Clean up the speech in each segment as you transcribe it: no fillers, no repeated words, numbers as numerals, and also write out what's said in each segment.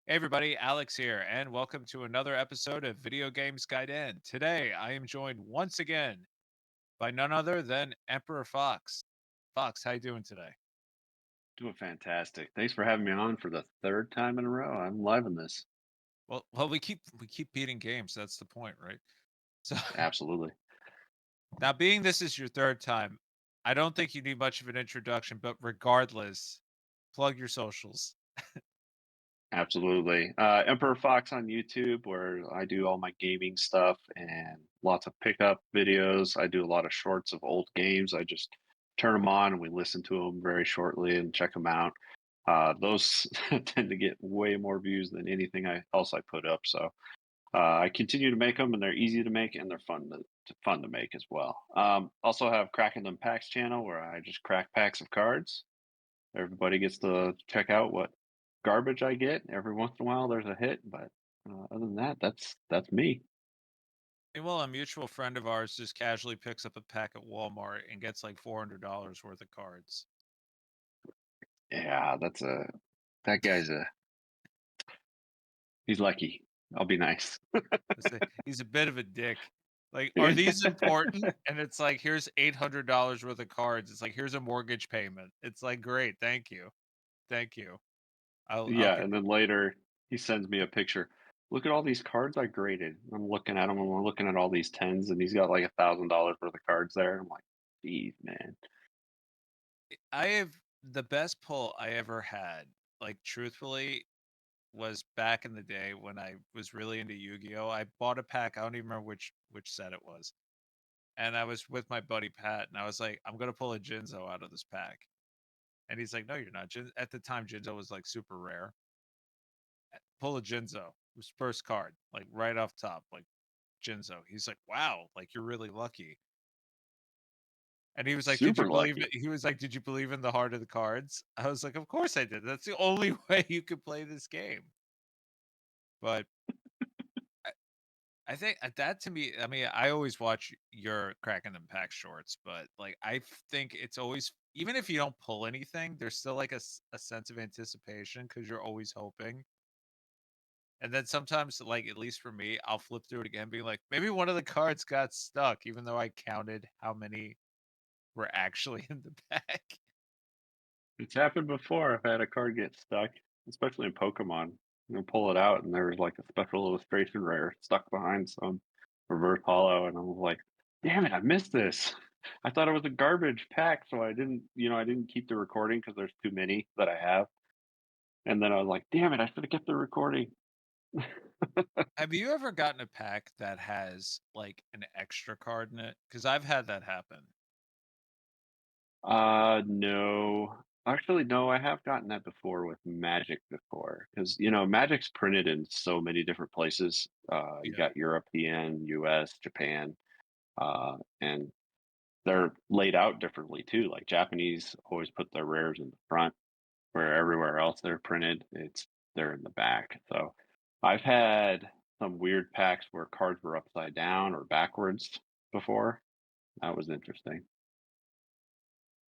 Hey everybody, Alex here, and welcome to another episode of Video Games Gaiden. Today, I am joined once again by none other than Emperor Foxx. Fox, how you doing today? Doing fantastic. Thanks for having me on for the third time in a row. I'm loving this. Well, we keep beating games. That's the point, right? So Absolutely. now, being this is your third time, I don't think you need much of an introduction. But regardless, plug your socials. Absolutely. Emperor Fox on YouTube, where I do all my gaming stuff and lots of pickup videos. I do a lot of shorts of old games. I just turn them on and we listen to them very shortly and check them out. Those tend to get way more views than anything else I put up. So I continue to make them, and they're easy to make, and they're fun to make as well. Also have Crackin them Packs channel where I just crack packs of cards. Everybody gets to check out what garbage I get. Every once in a while, there's a hit, but other than that, that's me. Well, a mutual friend of ours just casually picks up a pack at Walmart and gets like $400 worth of cards. Yeah, that guy's a he's lucky. I'll be nice. He's a bit of a dick. Like, "Are these important?" And it's like, "Here's $800 worth of cards." It's like, "Here's a mortgage payment." It's like, "Great, thank you. Thank you. I'll Yeah, get and that." then later he sends me a picture. Look at all these cards I graded. I'm looking at them and we're looking at all these tens, and he's got like $1,000 worth of cards there. I'm like, geez, man. I have the best pull I ever had, like, truthfully, was back in the day when I was really into Yu-Gi-Oh! I bought a pack, I don't even remember which set it was, and I was with my buddy Pat, and I was like, "I'm gonna pull a Jinzo out of this pack." And he's like, "No, you're not." At the time, Jinzo was, like, super rare. Pull a Jinzo. It was first card, like right off top, like Jinzo. He's like, "Wow, like you're really lucky." And he was like, "Did you Super believe it?" lucky. He was like, "Did you believe in the heart of the cards?" I was like, "Of course I did. That's the only way you could play this game." But I, I think that to me, I mean, I always watch your Kraken and Pack shorts, but like I think it's always even if you don't pull anything, there's still like a sense of anticipation because you're always hoping. And then sometimes, like, at least for me, I'll flip through it again, being like, maybe one of the cards got stuck, even though I counted how many were actually in the pack. It's happened before. I've had a card get stuck, especially in Pokemon. Pull it out, and there was like a special illustration rare stuck behind some reverse hollow, and I was like, "Damn it, I missed this." I thought it was a garbage pack, so I didn't keep the recording because there's too many that I have. And then I was like, "Damn it, I should have kept the recording." Have you ever gotten a pack that has like an extra card in it? Because I've had that happen. No. Actually, no, I have gotten that before with Magic before, because Magic's printed in so many different places. You Yeah. got European, US, Japan, and they're laid out differently too. Like Japanese always put their rares in the front, where everywhere else they're printed, they're in the back. So I've had some weird packs where cards were upside down or backwards before. That was interesting.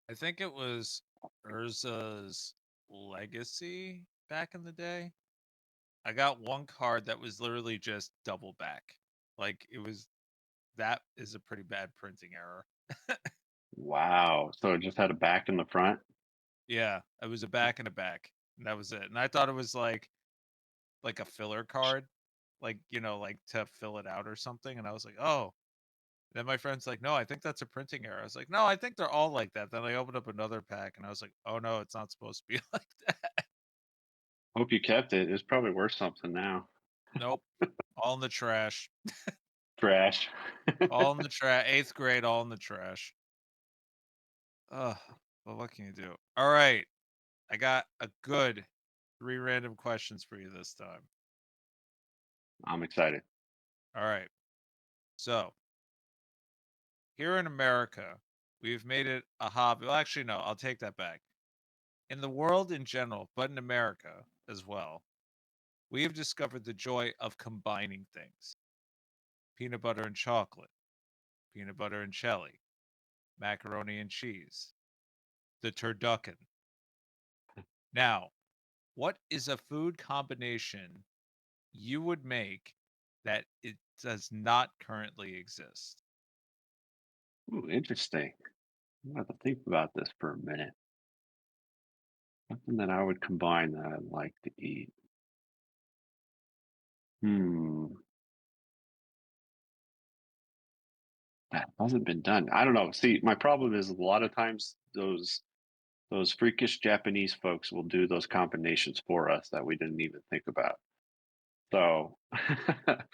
I think it was Urza's Legacy back in the day. I got one card that was literally just double back. Like it was that is a pretty bad printing error. Wow. So it just had a back in the front? Yeah, it was a back and a back, and that was it. And I thought it was like a filler card, like, like to fill it out or something, and I was like, "Oh." Then my friend's like, "No, I think that's a printing error." I was like, "No, I think they're all like that." Then I opened up another pack and I was like, "Oh no, it's not supposed to be like that." Hope you kept it. It's probably worth something now. Nope. All in the trash. Trash. All in the trash. 8th grade, all in the trash. Ugh. Well, what can you do? All right. I got a good 3 random questions for you this time. I'm excited. All right. So, here in America, we've made it a hobby. Well, actually, no, I'll take that back. In the world in general, but in America as well, we have discovered the joy of combining things: peanut butter and chocolate, peanut butter and jelly, macaroni and cheese, the turducken. Now, What is a food combination you would make that it does not currently exist? Ooh, interesting. I'm gonna have to think about this for a minute. Something that I would combine that I'd like to eat. Hmm. That hasn't been done. I don't know. See, my problem is a lot of times those freakish Japanese folks will do those combinations for us that we didn't even think about. So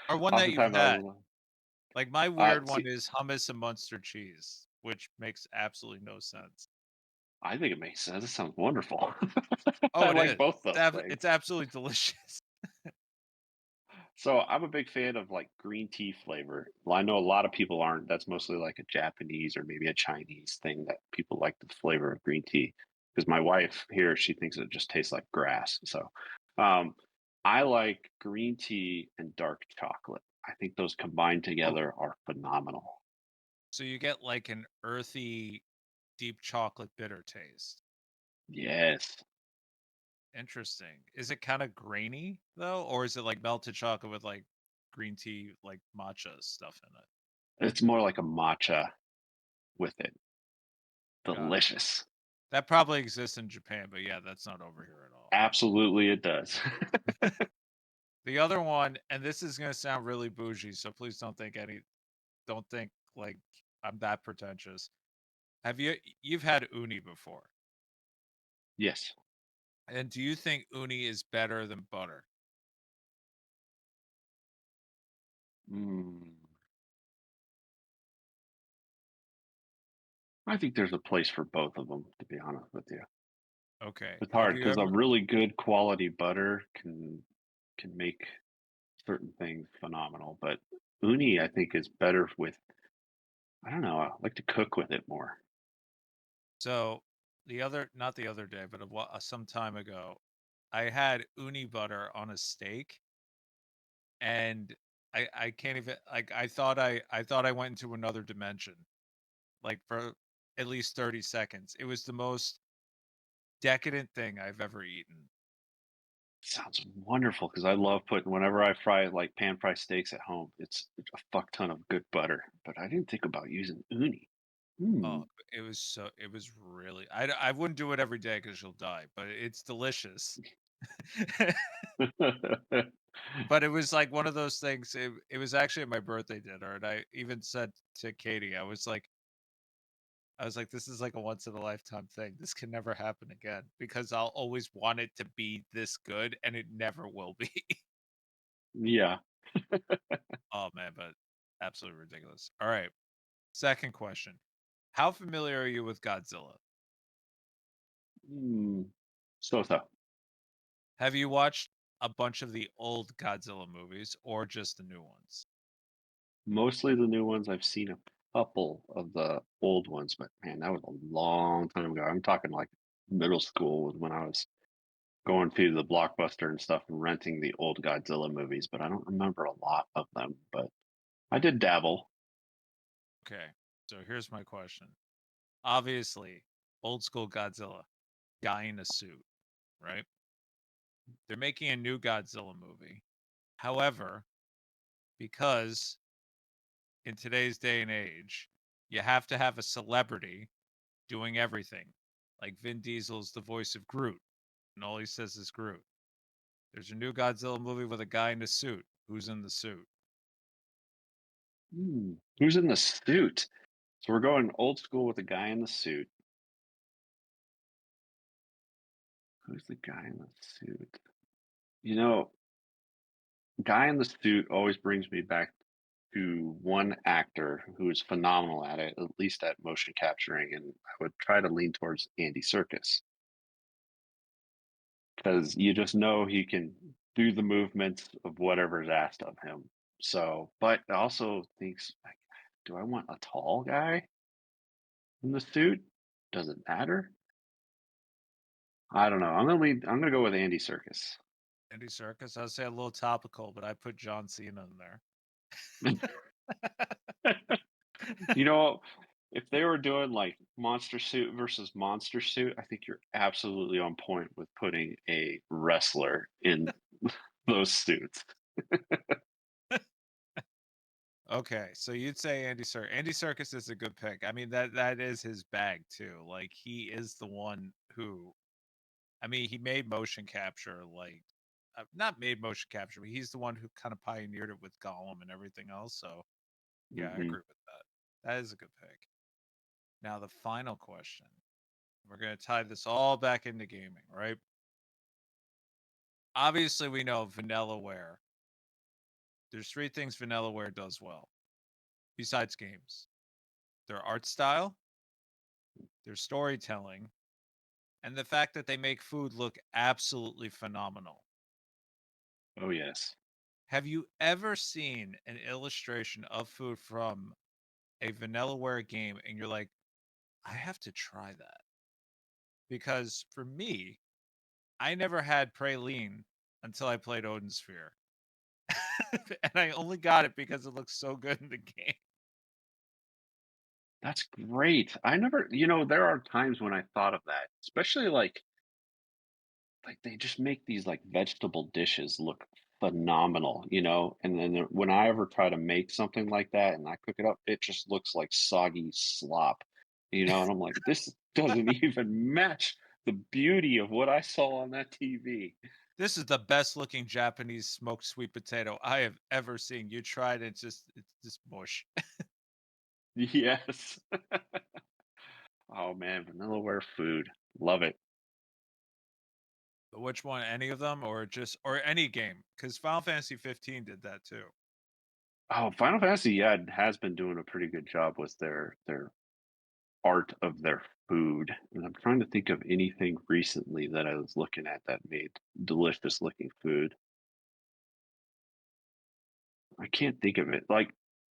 Or one that you've oftentimes had. I'll Like, my weird one see. is hummus and Munster cheese, which makes absolutely no sense. I think it makes sense. It sounds wonderful. Oh, I it like is. both those It's things. absolutely delicious. So I'm a big fan of like green tea flavor. Well, I know a lot of people aren't. That's mostly like a Japanese or maybe a Chinese thing that people like the flavor of green tea. Because my wife here, she thinks it just tastes like grass. So um, I like green tea and dark chocolate. I think those combined Oh, together are phenomenal. so you get, like, an earthy, deep chocolate bitter taste. Yes. Interesting. Is it kinda grainy, though, or is it, like, melted chocolate with, like, green tea, like, matcha stuff in it? It's more like a matcha with it. Got it. Delicious. That probably exists in Japan, but, yeah, that's not over here at all. Absolutely, it does. The other one, and this is gonna sound really bougie, so please don't think, like, I'm that pretentious. You've had uni before, Yes. and do you think uni is better than butter? Mm. I think there's a place for both of them, to be honest with you. Okay. It's Have hard you because a ever really good quality butter can make certain things phenomenal, but uni, I think, is better with I don't know, I like to cook with it more. so not the other day, but some time ago, I had uni butter on a steak, and I can't even, like, I thought I went into another dimension, like, for at least 30 seconds. It was the most decadent thing I've ever eaten. Sounds wonderful because I love putting whenever I fry, like, pan fry steaks at home, it's a fuck ton of good butter, but I didn't think about using uni. Oh, Hmm. it was really, I wouldn't do it every day because 'cause you'll die, but it's delicious. But it was like one of those things, it was actually at my birthday dinner, and I even said to Katie, I was like, "This is like a once in a lifetime thing. This can never happen again because I'll always want it to be this good, and it never will be." Yeah. Oh, man, but absolutely ridiculous. Alright, second question. How familiar are you with Godzilla? Hmm. So-so. Have you watched a bunch of the old Godzilla movies or just the new ones? Mostly the new ones. I've seen a couple of the old ones, but man, that was a long time ago. I'm talking like middle school was when I was going to the Blockbuster and stuff and renting the old Godzilla movies, but I don't remember a lot of them, but I did dabble. Okay, so here's my question. Obviously, old school Godzilla, guy in a suit, right? They're making a new Godzilla movie. However, because in today's day and age, you have to have a celebrity doing everything. Like Vin Diesel's the voice of Groot, and all he says is Groot. There's a new Godzilla movie with a guy in a suit. Who's in the suit? Who's in the suit? So we're going old school with the guy in the suit. Who's the guy in the suit? You know, guy in the suit always brings me back to one actor who is phenomenal at least at motion capturing, and I would try to lean towards Andy Serkis because you just know he can do the movements of whatever's asked of him. So, but I also thinks like, do I want a tall guy in the suit? Does it matter? I don't know. I'm gonna go with Andy Serkis. Andy Serkis. I'd say a little topical, but I put John Cena in there. You know, if they were doing like Monster Suit versus Monster Suit, I think you're absolutely on point with putting a wrestler in those suits. Okay, so you'd say Andy Serkis. Andy Serkis is a good pick. I mean, that is his bag too. Like he is the one who, I mean, he made motion capture. Like, not made motion capture, but he's the one who kind of pioneered it with Gollum and everything else. So yeah, I Hmm. agree with that. That is a good pick. Now the final question. We're gonna tie this all back into gaming, right? Obviously, we know Vanillaware. There's three things Vanillaware does well, besides games: their art style, their storytelling, and the fact that they make food look absolutely phenomenal. Oh yes. Have you ever seen an illustration of food from a Vanillaware game and you're like, I have to try that? Because for me, I never had praline until I played Odin Sphere. And I only got it because it looks so good in the game. That's great. I never, there are times when I thought of that, especially like they just make these like vegetable dishes look phenomenal, and then when I ever try to make something like that and I cook it up, it just looks like soggy slop, and I'm like, this doesn't even match the beauty of what I saw on that TV. This is the best looking Japanese smoked sweet potato I have ever seen. You tried it, it's just mush. Yes. Oh man, Vanillaware food. Love it. But which one? Any of them, or any game? Because Final Fantasy 15 did that too. Oh, Final Fantasy, yeah, has been doing a pretty good job with their art of their food. And I'm trying to think of anything recently that I was looking at that made delicious looking food. I can't think of it. Like,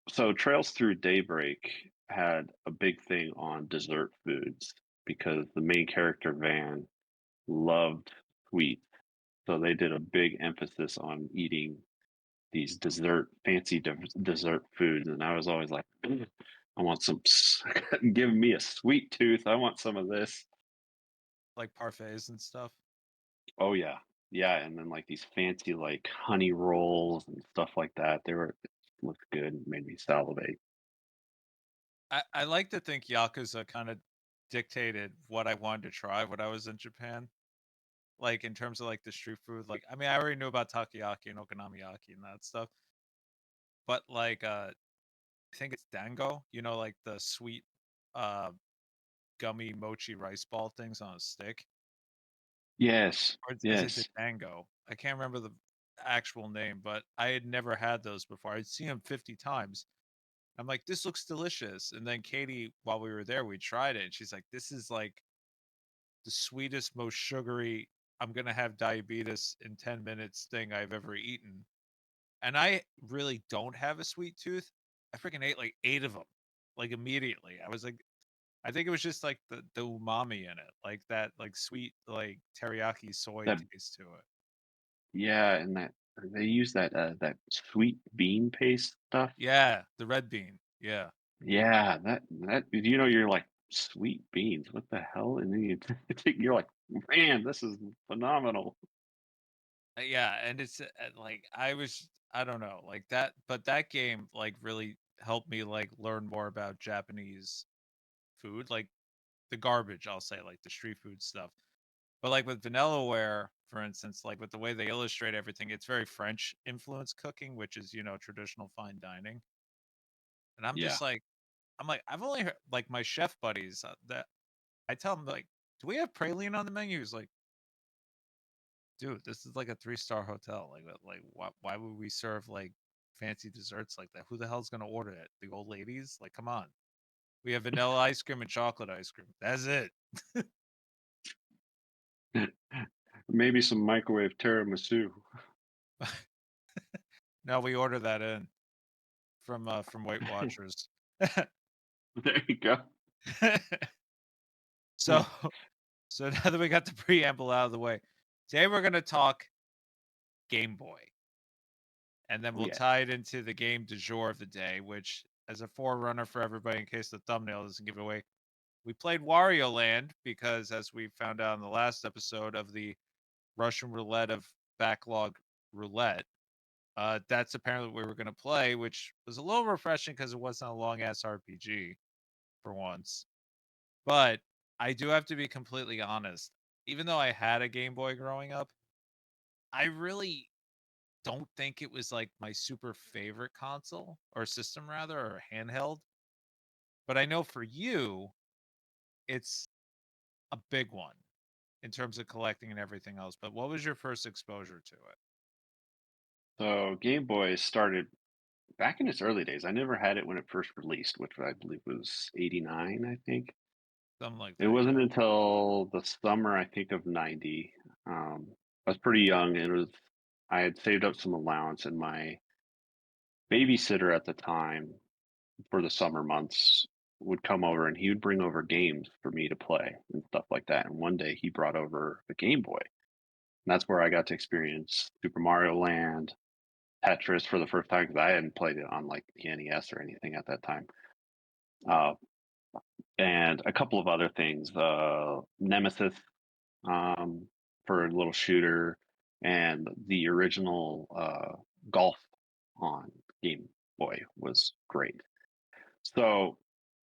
so Trails Through Daybreak had a big thing on dessert foods because the main character Van loved sweets. So they did a big emphasis on eating these fancy dessert foods. And I was always like, "Mm, I want give me a sweet tooth. I want some of this." Like parfaits and stuff. Oh yeah. Yeah, and then like these fancy like honey rolls and stuff like that. Looked good and made me salivate. I like to think Yakuza kind of dictated what I wanted to try when I was in Japan. Like in terms of like the street food. Like I mean, I already knew about takoyaki and okonomiyaki and that stuff. But like I think it's dango, like the sweet uh gummy mochi rice ball things on a stick. Yes. Or is it the Yes. dango? I can't remember the actual name, but I had never had those before. I'd seen them 50 times. I'm like, this looks delicious. And then Katie, while we were there, we tried it. And she's like, this is like the sweetest, most sugary, I'm going to have diabetes in 10 minutes thing I've ever eaten. And I really don't have a sweet tooth. I freaking ate like 8 of them, like immediately. I was like, I think it was just like the umami in it, like that, like sweet, like teriyaki soy That taste to it. yeah, and that they use that sweet bean paste stuff. Yeah, the red bean. Yeah. Yeah, you're like sweet beans. What the hell? And then you're like, man, this is phenomenal. Yeah, and it's like I don't know, like that, but that game like really helped me like learn more about Japanese food, like the garbage, I'll say, like the street food stuff. But like with Vanillaware, for instance, like with the way they illustrate everything, it's very French influenced cooking, which is, traditional fine dining. And I'm Yeah. just like, I'm like, I've only heard like my chef buddies that I tell them like, do we have praline on the menu? He's like, dude, this is like a 3-star hotel. Like why would we serve like fancy desserts like that? Who the hell's gonna order it? The old ladies? Like, come on. We have vanilla ice cream and chocolate ice cream. That's it. Maybe some microwave tiramisu. No, we order that in from Weight Watchers. There you go. so so now that we got the preamble out of the way, today we're gonna talk Game Boy. And then we'll Yeah. tie it into the game du jour of the day, which as a forerunner for everybody in case the thumbnail doesn't give it away. We played Wario Land because, as we found out in the last episode of the Russian roulette of Backlog Roulette, that's apparently what we were going to play, which was a little refreshing because it wasn't a long ass RPG for once. But I do have to be completely honest. Even though I had a Game Boy growing up, I really don't think it was like my super favorite console or system rather or handheld. But I know for you, it's a big one in terms of collecting and everything else. But what was your first exposure to it? So Game Boy started back in its early days. I never had it when it first released, which I believe was '89, I think. Something like It that, wasn't yeah. until the summer, I think, of '90. I was pretty young. I had saved up some allowance, and my babysitter at the time for the summer months would come over and he would bring over games for me to play and stuff like that. And one day he brought over a Game Boy. And that's where I got to experience Super Mario Land, Tetris for the first time because I hadn't played it on like the NES or anything at that time. Uh, and a couple of other things. Nemesis um, for a little shooter, and the original Golf on Game Boy was great. So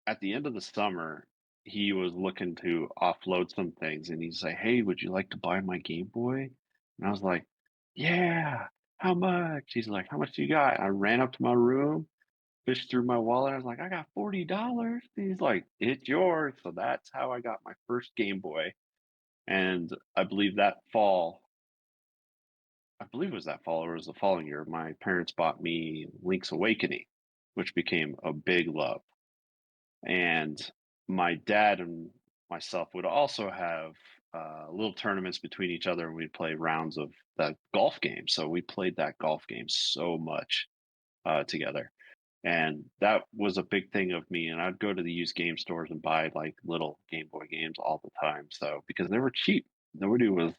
at the end of the summer, he was looking to offload some things, and he's like, "Hey, would you like to buy my Game Boy?" And I was like, "Yeah, how much?" He's like, "How much do you got?" I ran up to my room, fished through my wallet. I was like, "I got $40." He's like, "It's yours." So that's how I got my first Game Boy, and I believe that fall. I believe it was that fall or it was the following year. My parents bought me Link's Awakening, which became a big love. And my dad and myself would also have little tournaments between each other, and we'd play rounds of that golf game. So we played that golf game so much together, and that was a big thing of me. And I'd go to the used game stores and buy like little Game Boy games all the time. So because they were cheap, nobody was.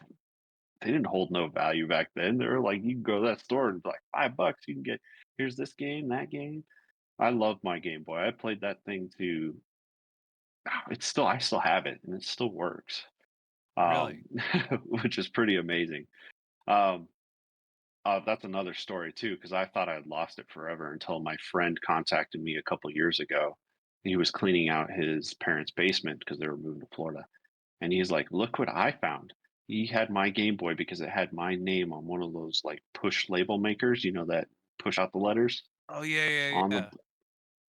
They didn't hold no value back then. They were like, you can go to that store and it's like $5. You can get here's this game, that game. I love my Game Boy. I played that thing to it's still I still have it and it still works, Really? which is pretty amazing. Um, that's another story too, because I thought I had lost it forever until my friend contacted me a couple years ago. He was cleaning out his parents' basement because they were moving to Florida, and he's like, "Look what I found." He had my Game Boy because it had my name on one of those like push label makers, that push out the letters Oh yeah, yeah, on the yeah.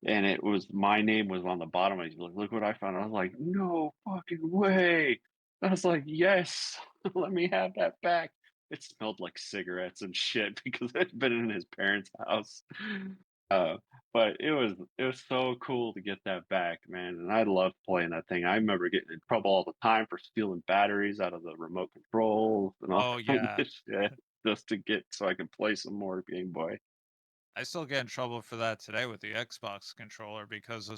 and it was my name was on the bottom. He's like, "Look what I found." I was like, "No fucking way." I was like, "Yes, let me have that back." It smelled like cigarettes and shit because it had been in his parents' house. Uh, but it was so cool to get that back, man. And I loved playing that thing. I remember getting in trouble all the time for stealing batteries out of the remote controls and all Oh kinds yeah. of shit just to get so I could play some more Game Boy. I still get in trouble for that today with the Xbox controller because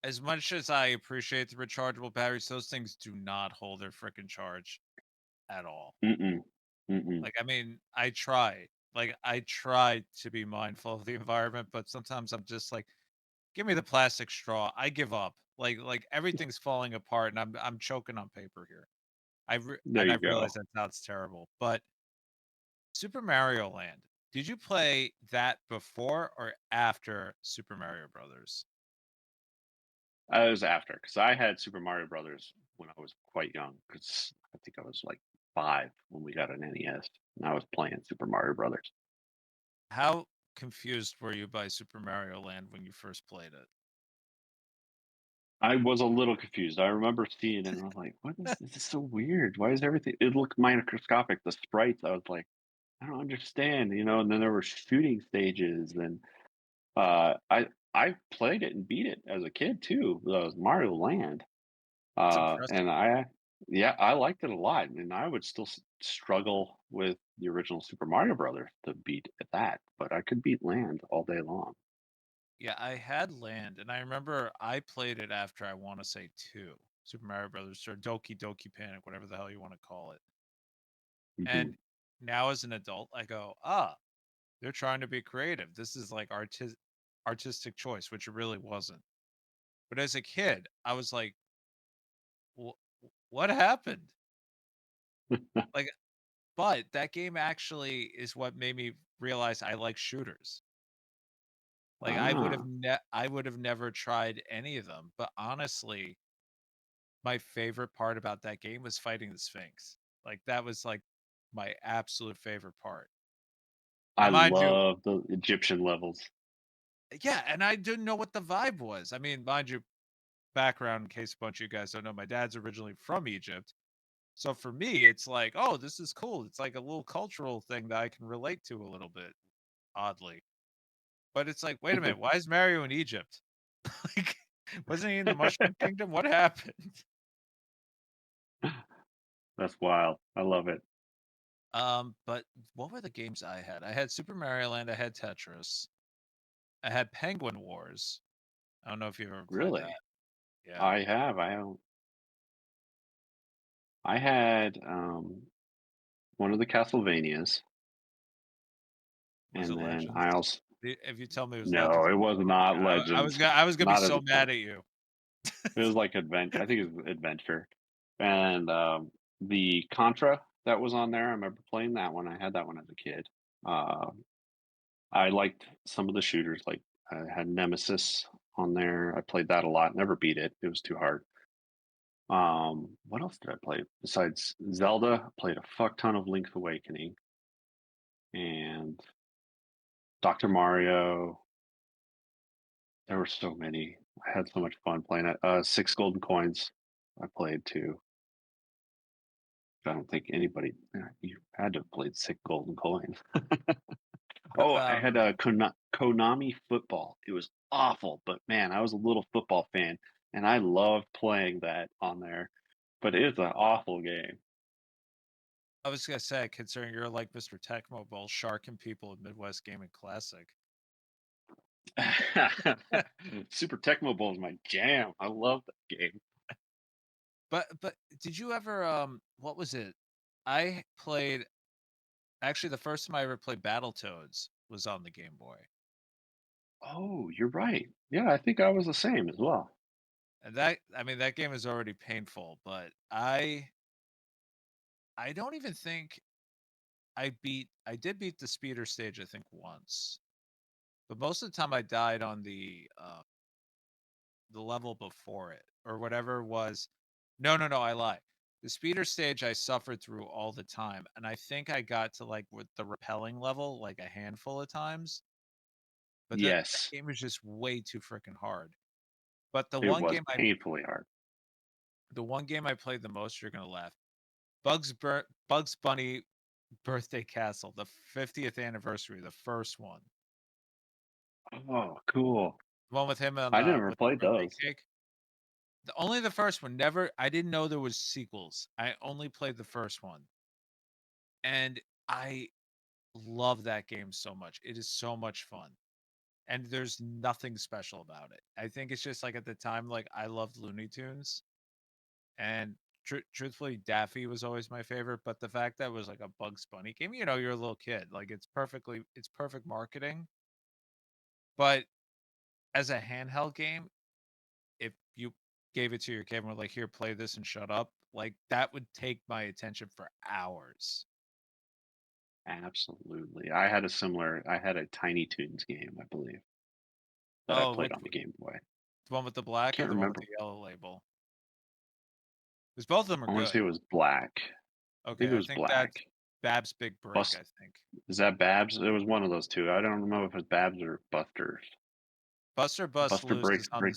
as much as I appreciate the rechargeable batteries, those things do not hold their freaking charge at all. Mm-mm. Mm-mm. Like, I mean, I try. Like, I try to be mindful of the environment, but sometimes I'm just like, give me the plastic straw. I give up. Like everything's falling apart, and I'm choking on paper here. There And you I've realized go. that sounds terrible. But Super Mario Land, did you play that before or after Super Mario Brothers? I was after because I had Super Mario Brothers when I was quite young. Because I think I was like 5 when we got an NES, and I was playing Super Mario Brothers. How confused were you by Super Mario Land when you first played it? I was a little confused. I remember seeing it, and I was like, "What is this? Is so weird. Why is everything? It looked microscopic. The sprites. I was like, I don't understand. And then there were shooting stages, and I played it and beat it as a kid too. Mario Land. It's impressive. And yeah, I liked it a lot, and I would still struggle with the original Super Mario Brothers to beat that, but I could beat Land all day long. Yeah, I had Land, and I remember I played it after I want to say two Super Mario Brothers or Doki Doki Panic, whatever the hell you want to call it. Hmm. And now as an adult, I go, ah, they're trying to be creative. This is like artistic choice, which it really wasn't. But as a kid, I was like, what happened? Like, but that game actually is what made me realize I like shooters. Like Ah, I would have never tried any of them, but honestly, my favorite part about that game was fighting the Sphinx. Like that was like my absolute favorite part. Now I mind you, love the Egyptian levels. yeah, and I didn't know what the vibe was. I mean, mind you, background in case a bunch of you guys don't know, my dad's originally from Egypt. So for me, it's like, oh, this is cool. It's like a little cultural thing that I can relate to a little bit, oddly. But it's like, wait a minute, why is Mario in Egypt? Like, wasn't he in the Mushroom Kingdom? What happened? That's wild. I love it. But what were the games I had? I had Super Mario Land, I had Tetris, I had Penguin Wars. I don't know if you've ever played that. Really? Yeah. I have. I had one of the Castlevanias, Was and it then Legends? I also If you tell me it was no, Legends, it was not Legends. I was gonna be Not as so a mad kid. at you. It was like adventure. I think it was adventure, and the Contra that was on there. I remember playing that one. I had that one as a kid. Uh, I liked some of the shooters. Like I had Nemesis on there. I played that a lot. Never beat it. It was too hard. What else did I play besides Zelda? I played a fuck ton of Link's Awakening and Dr. Mario. There were so many. I had so much fun playing it. Six Golden Coins. I played too. I don't think anybody. You had to have played Six Golden Coins. Oh, I had Um, Konami Football. It was awful, but man, I was a little football fan, and I loved playing that on there. But it's an awful game. I was gonna say, considering you're like Mr. Tecmo Bowl, sharking people in Midwest Gaming Classic. Super Tecmo Bowl is my jam. I love that game. But did you ever what was it? I played actually the first time I ever played Battletoads was on the Game Boy. Oh, you're right. Yeah, I think I was the same as well. And that I mean that game is already painful, but I don't even think I did beat the speeder stage I think once. But most of the time I died on the level before it or whatever was no, I lie. The speeder stage I suffered through all the time, and I think I got to like with the repelling level like a handful of times. But that Yes, game was just way too freaking hard. But it was painfully hard. the one game I played the most, you're gonna laugh. Bugs Bunny Birthday Castle, the 50th anniversary, the first one. Oh, cool. The one with him on I the never with the played birthday those. cake. Only the first one. Never I didn't know there was sequels. I only played the first one. And I love that game so much. It is so much fun. And there's nothing special about it. I think it's just like at the time, like I loved Looney Tunes, and truthfully, Daffy was always my favorite. But the fact that it was like a Bugs Bunny game, you know, you're a little kid, like it's perfect marketing. But as a handheld game, if you gave it to your kid and were like, "Here, play this and shut up," like that would take my attention for hours. Absolutely. I had a Tiny Toons game, I believe, that I Oh, played which on the Game Boy. the one with the black or Can't the one with remember. the yellow label? Because both of them are I want to say good. it was black. I think Okay, it I was think that's black. Bab's Big Break. Bust I think is that Babs? It was one of those two. I don't know if it's Babs or Buster's. Buster Bust Buster Loose Break is on Break.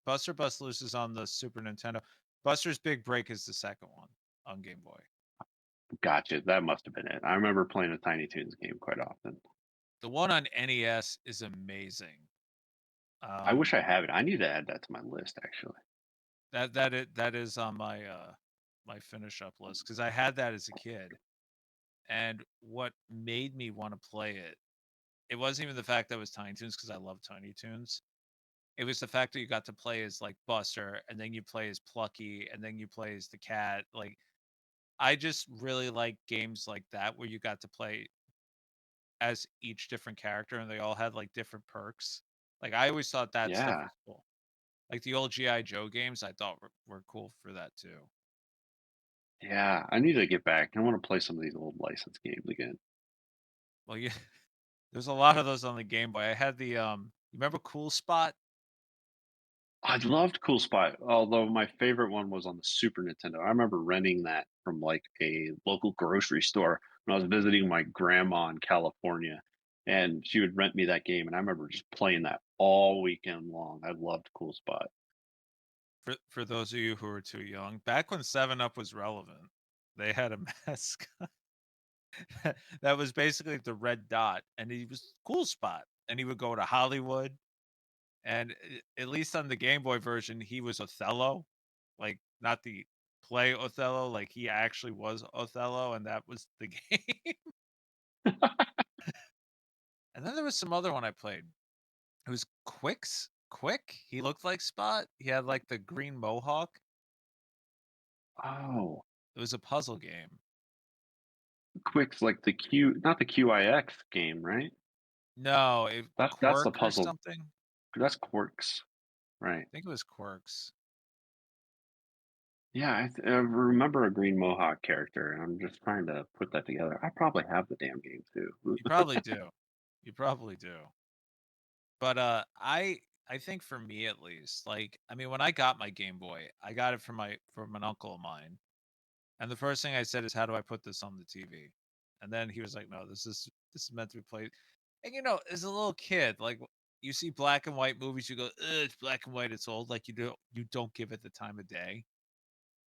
Buster Bust Loose is on the Super Nintendo. Buster's Big Break is the second one on Game Boy. Gotcha. That must have been it. I remember playing a Tiny Toons game quite often. The one on NES is amazing. I wish Um, I had it. I need to add that to my list, actually. that is on my my finish up list because I had that as a kid, and what made me want to play it, it wasn't even the fact that it was Tiny Toons because I love Tiny Toons. It was the fact that you got to play as like Buster, and then you play as Plucky, and then you play as the cat. Like I just really like games like that where you got to play as each different character, and they all had like different perks. Like I always thought that stuff Yeah. was cool. Like the old GI Joe games, I thought were cool for that too. Yeah, I need to get back. I wanna play some of these old licensed games again. Well, yeah, there's a lot of those on the Game Boy. I had the you remember Cool Spot? I loved Cool Spot, although my favorite one was on the Super Nintendo. I remember renting that from, like, a local grocery store when I was visiting my grandma in California, and she would rent me that game, and I remember just playing that all weekend long. I loved Cool Spot. For those of you who are too young, back when 7 Up was relevant, they had a mascot that was basically the red dot, and he was Cool Spot, and he would go to Hollywood, and at least on the Game Boy version, he was Othello, like not the play Othello, like he actually was Othello, and that was the game. And then there was some other one I played. It was Quick. He looked like Spot. He had like the green mohawk. Oh, It was a puzzle game. Quick's like the Q not the QIX game, right? No, That's the Quirk or puzzle. something. That's Quarks, right. I think it was Quirks. Yeah, I remember a green mohawk character, and I'm just trying to put that together. I probably have the damn game too. You probably do. You probably do. But I think for me at least, like I mean when I got my Game Boy, I got it from an uncle of mine. And the first thing I said is how do I put this on the TV? And then he was like, "No, this is meant to be played." And as a little kid, like you see black and white movies, you go, "Ugh, it's black and white, it's old." Like you don't give it the time of day.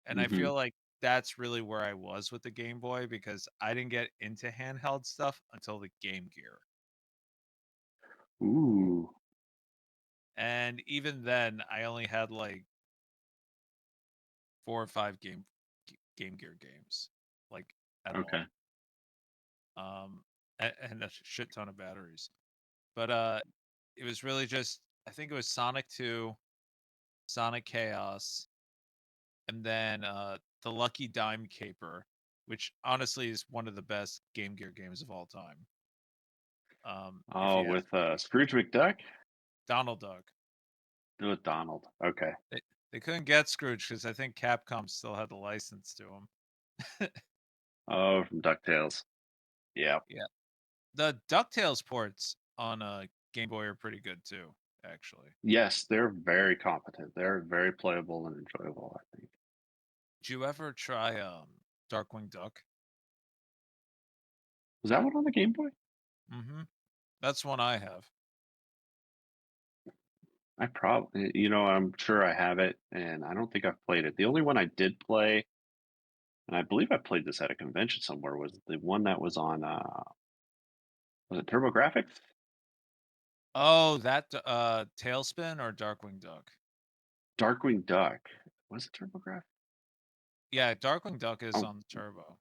And I Mhm. feel like that's really where I was with the Game Boy because I didn't get into handheld stuff until the Game Gear. Ooh, And even then, I only had like 4 or 5 Game Gear games, like at okay. all. Um and a shit ton of batteries. But it was really just I think it was Sonic 2, Sonic Chaos, and then the Lucky Dime Caper, which honestly is one of the best Game Gear games of all time. If Oh, you ask with, me. Scrooge McDuck? Donald Duck. With Donald. Okay. They couldn't get Scrooge because I think Capcom still had the license to him. Oh, from DuckTales. Yeah. Yeah. The DuckTales ports on Game Boy are pretty good too, actually. Yes, they're very competent. They're very playable and enjoyable, I think. Did you ever try Darkwing Duck? Was that one on the Game Boy? Mm-hmm. That's one I have. I probably I'm sure I have it, and I don't think I've played it. The only one I did play, and I believe I played this at a convention somewhere, was the one that was on, was it TurboGrafx? Oh, that Tailspin or Darkwing Duck? Darkwing Duck. Was it TurboGrafx? Yeah, Darkwing Duck is Oh, on the Turbo.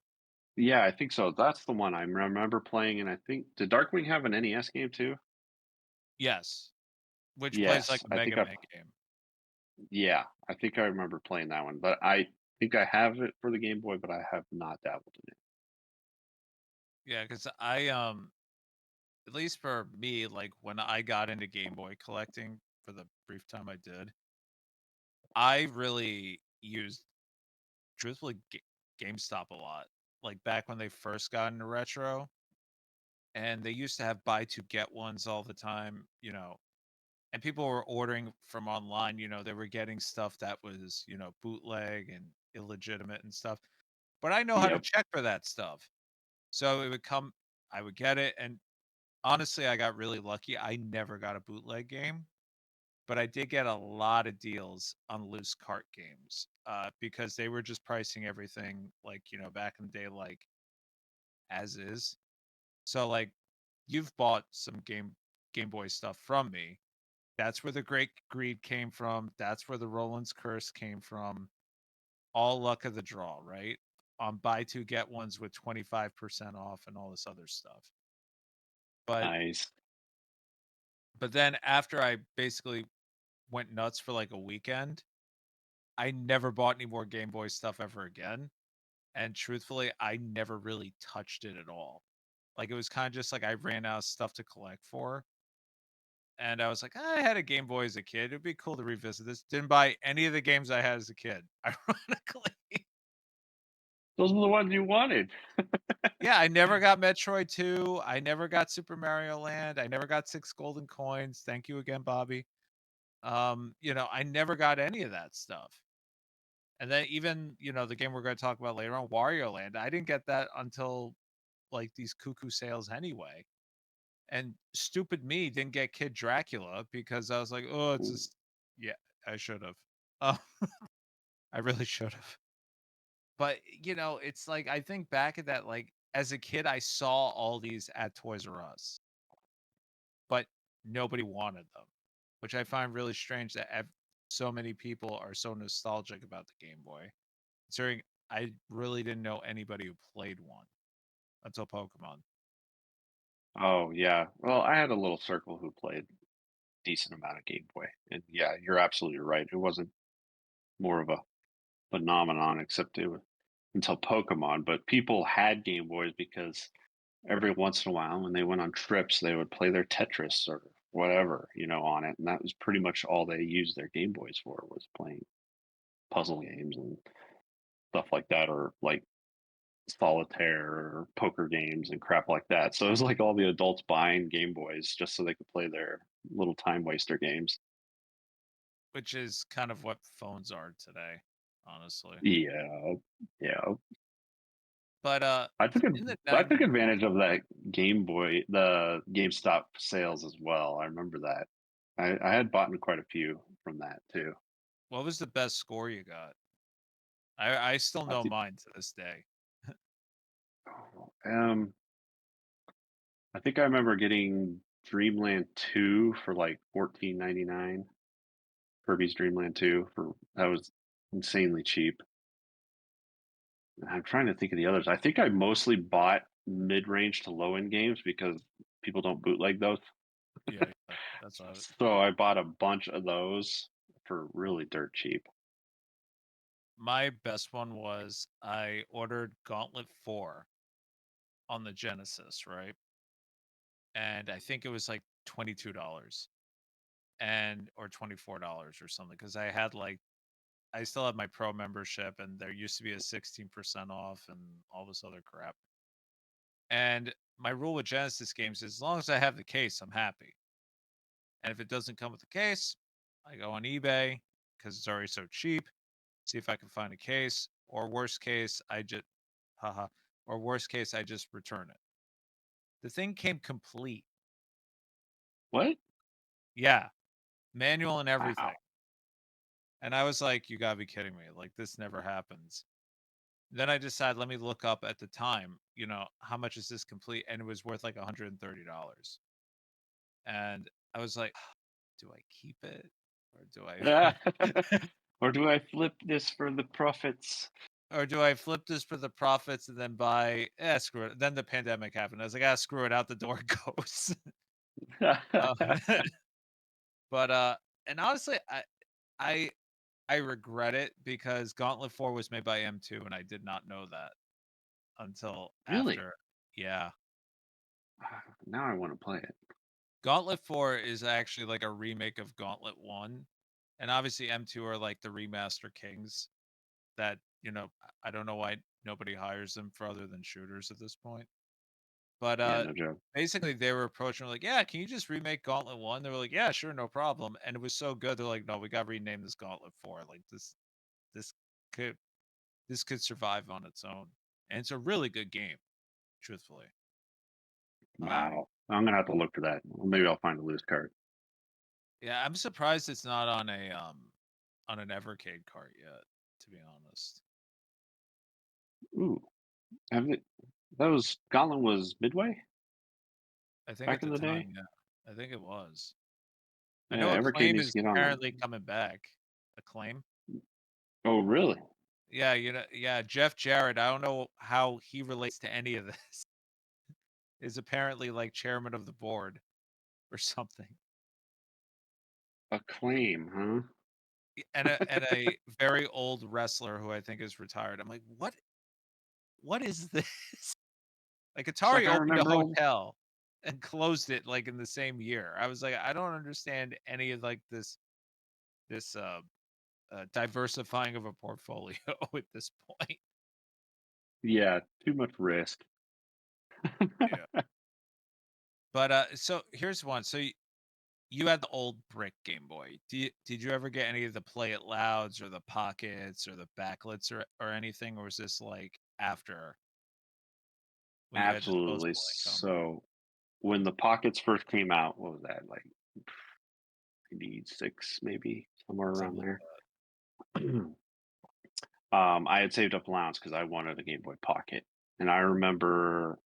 yeah, I think so. That's the one I remember playing, and I think did Darkwing have an NES game too? Yes, which plays like Yes, a I think Mega Man game. yeah, I think I remember playing that one, but I think I have it for the Game Boy, but I have not dabbled in it. Yeah, because I at least for me, like when I got into Game Boy collecting for the brief time I did, I really used truthfully GameStop a lot. Like back when they first got into retro, and they used to have buy two get ones all the time. And people were ordering from online. They were getting stuff that was bootleg and illegitimate and stuff. But I know how to Yep. check for that stuff. So it would come, I would get it. And honestly, I got really lucky. I never got a bootleg game, but I did get a lot of deals on loose cart games because they were just pricing everything like, back in the day, like as is. So, like, you've bought some Game Boy stuff from me. That's where the Great Greed came from. That's where the Roland's Curse came from. All luck of the draw, right? On buy two get ones with 25% off and all this other stuff. But Nice. then after I basically went nuts for like a weekend, I never bought any more Game Boy stuff ever again. And truthfully, I never really touched it at all. Like it was kind of just like I ran out of stuff to collect for. And I was like, I had a Game Boy as a kid. It'd be cool to revisit this. Didn't buy any of the games I had as a kid, ironically. Those are the ones you wanted. Yeah, I never got Metroid 2. I never got Super Mario Land. I never got 6 golden coins. Thank you again, Bobby. I never got any of that stuff. And then even, the game we're going to talk about later on, Wario Land, I didn't get that until like these cuckoo sales anyway. And stupid me didn't get Kid Dracula because I was like, oh, it's Ooh. just, yeah, I should have. Uh, I really should have. But, it's like I think back at that, like as a kid, I saw all these at Toys R Us, but nobody wanted them, which I find really strange that so many people are so nostalgic about the Game Boy. Considering I really didn't know anybody who played one until Pokemon. Oh yeah. Well, I had a little circle who played decent amount of Game Boy, and yeah, you're absolutely right. It wasn't more of a phenomenon except it was until Pokemon. But people had Game Boys because every once in a while, when they went on trips, they would play their Tetris or whatever, on it, and that was pretty much all they used their Game Boys for was playing puzzle games and stuff like that, or like solitaire or poker games and crap like that. So it was like all the adults buying Game Boys just so they could play their little time waster games. Which is kind of what phones are today, honestly. Yeah, yeah. But I took in the I took 90s, advantage of that Game Boy, the GameStop sales as well. I remember that. I had bought quite a few from that too. what was the best score you got? I still I know think, mine to this day. um, I think I remember getting Dreamland 2 for like 14.99. Kirby's Dreamland 2 for that was insanely cheap. I'm trying to think of the others. I think I mostly bought mid-range to low-end games because people don't bootleg those. Yeah, yeah, that's what So I bought a bunch of those for really dirt cheap. my best one was I ordered Gauntlet 4 on the Genesis, right? And I think it was like $22 and or $24 or something because I still had my pro membership and there used to be a 16% off and all this other crap. And my rule with Genesis games is as long as I have the case, I'm happy. And if it doesn't come with the case, I go on eBay because it's already so cheap, see if I can find a case, or worst case, haha, or worst case, I just return it. The thing came complete. What? Yeah, manual and everything. Wow. And I was like, you gotta be kidding me. Like, this never happens. Then I decided, let me look up at the time, how much is this complete? And it was worth like $130. And I was like, do I keep it? Or do I Or do I flip this for the profits? or do I flip this for the profits and then buy screw it. Then the pandemic happened. I was like, screw it, out the door it goes. uh, but and honestly, I I regret it because Gauntlet 4 was made by M2 and I did not know that until Really? after. Yeah. Now I want to play it. Gauntlet 4 is actually like a remake of Gauntlet 1. And obviously M2 are like the remaster kings that, I don't know why nobody hires them for other than shooters at this point. But Yeah, no joke. basically they were approaching like, yeah, can you just remake Gauntlet 1? They were like, yeah, sure, no problem. And it was so good. They're like, no, we got to rename this Gauntlet 4. Like this could this could survive on its own. And it's a really good game, truthfully. Um Wow. I'm gonna have to look for that. Well, maybe I'll find a loose card. yeah, I'm surprised it's not on an Evercade cart yet, to be honest. Ooh, have it, that was Gauntlet was Midway I think back at in the the time, day. yeah. I think it was. I know Yeah, Evercade Acclaim needs to is get on that. apparently coming back. Acclaim? Oh, really? Yeah, yeah, Jeff Jarrett, I don't know how he relates to any of this, is apparently like chairman of the board or something. Acclaim, huh? And a very old wrestler who I think is retired. I'm like, what is this? Like It's like Atari I opened a remember hotel and closed it like in the same year. I was like, I don't understand any of like this diversifying of a portfolio at this point. yeah, too much risk. Yeah. But so here's one. So you had the old brick Game Boy. Did you ever get any of the Play It Louds or the Pockets or the Backlets or anything, or was this like after when you had Absolutely. disposable income? So when the pockets first came out, what was that, like 96 maybe, somewhere around Something like there? I had saved up allowance because I wanted a Game Boy Pocket. And I remember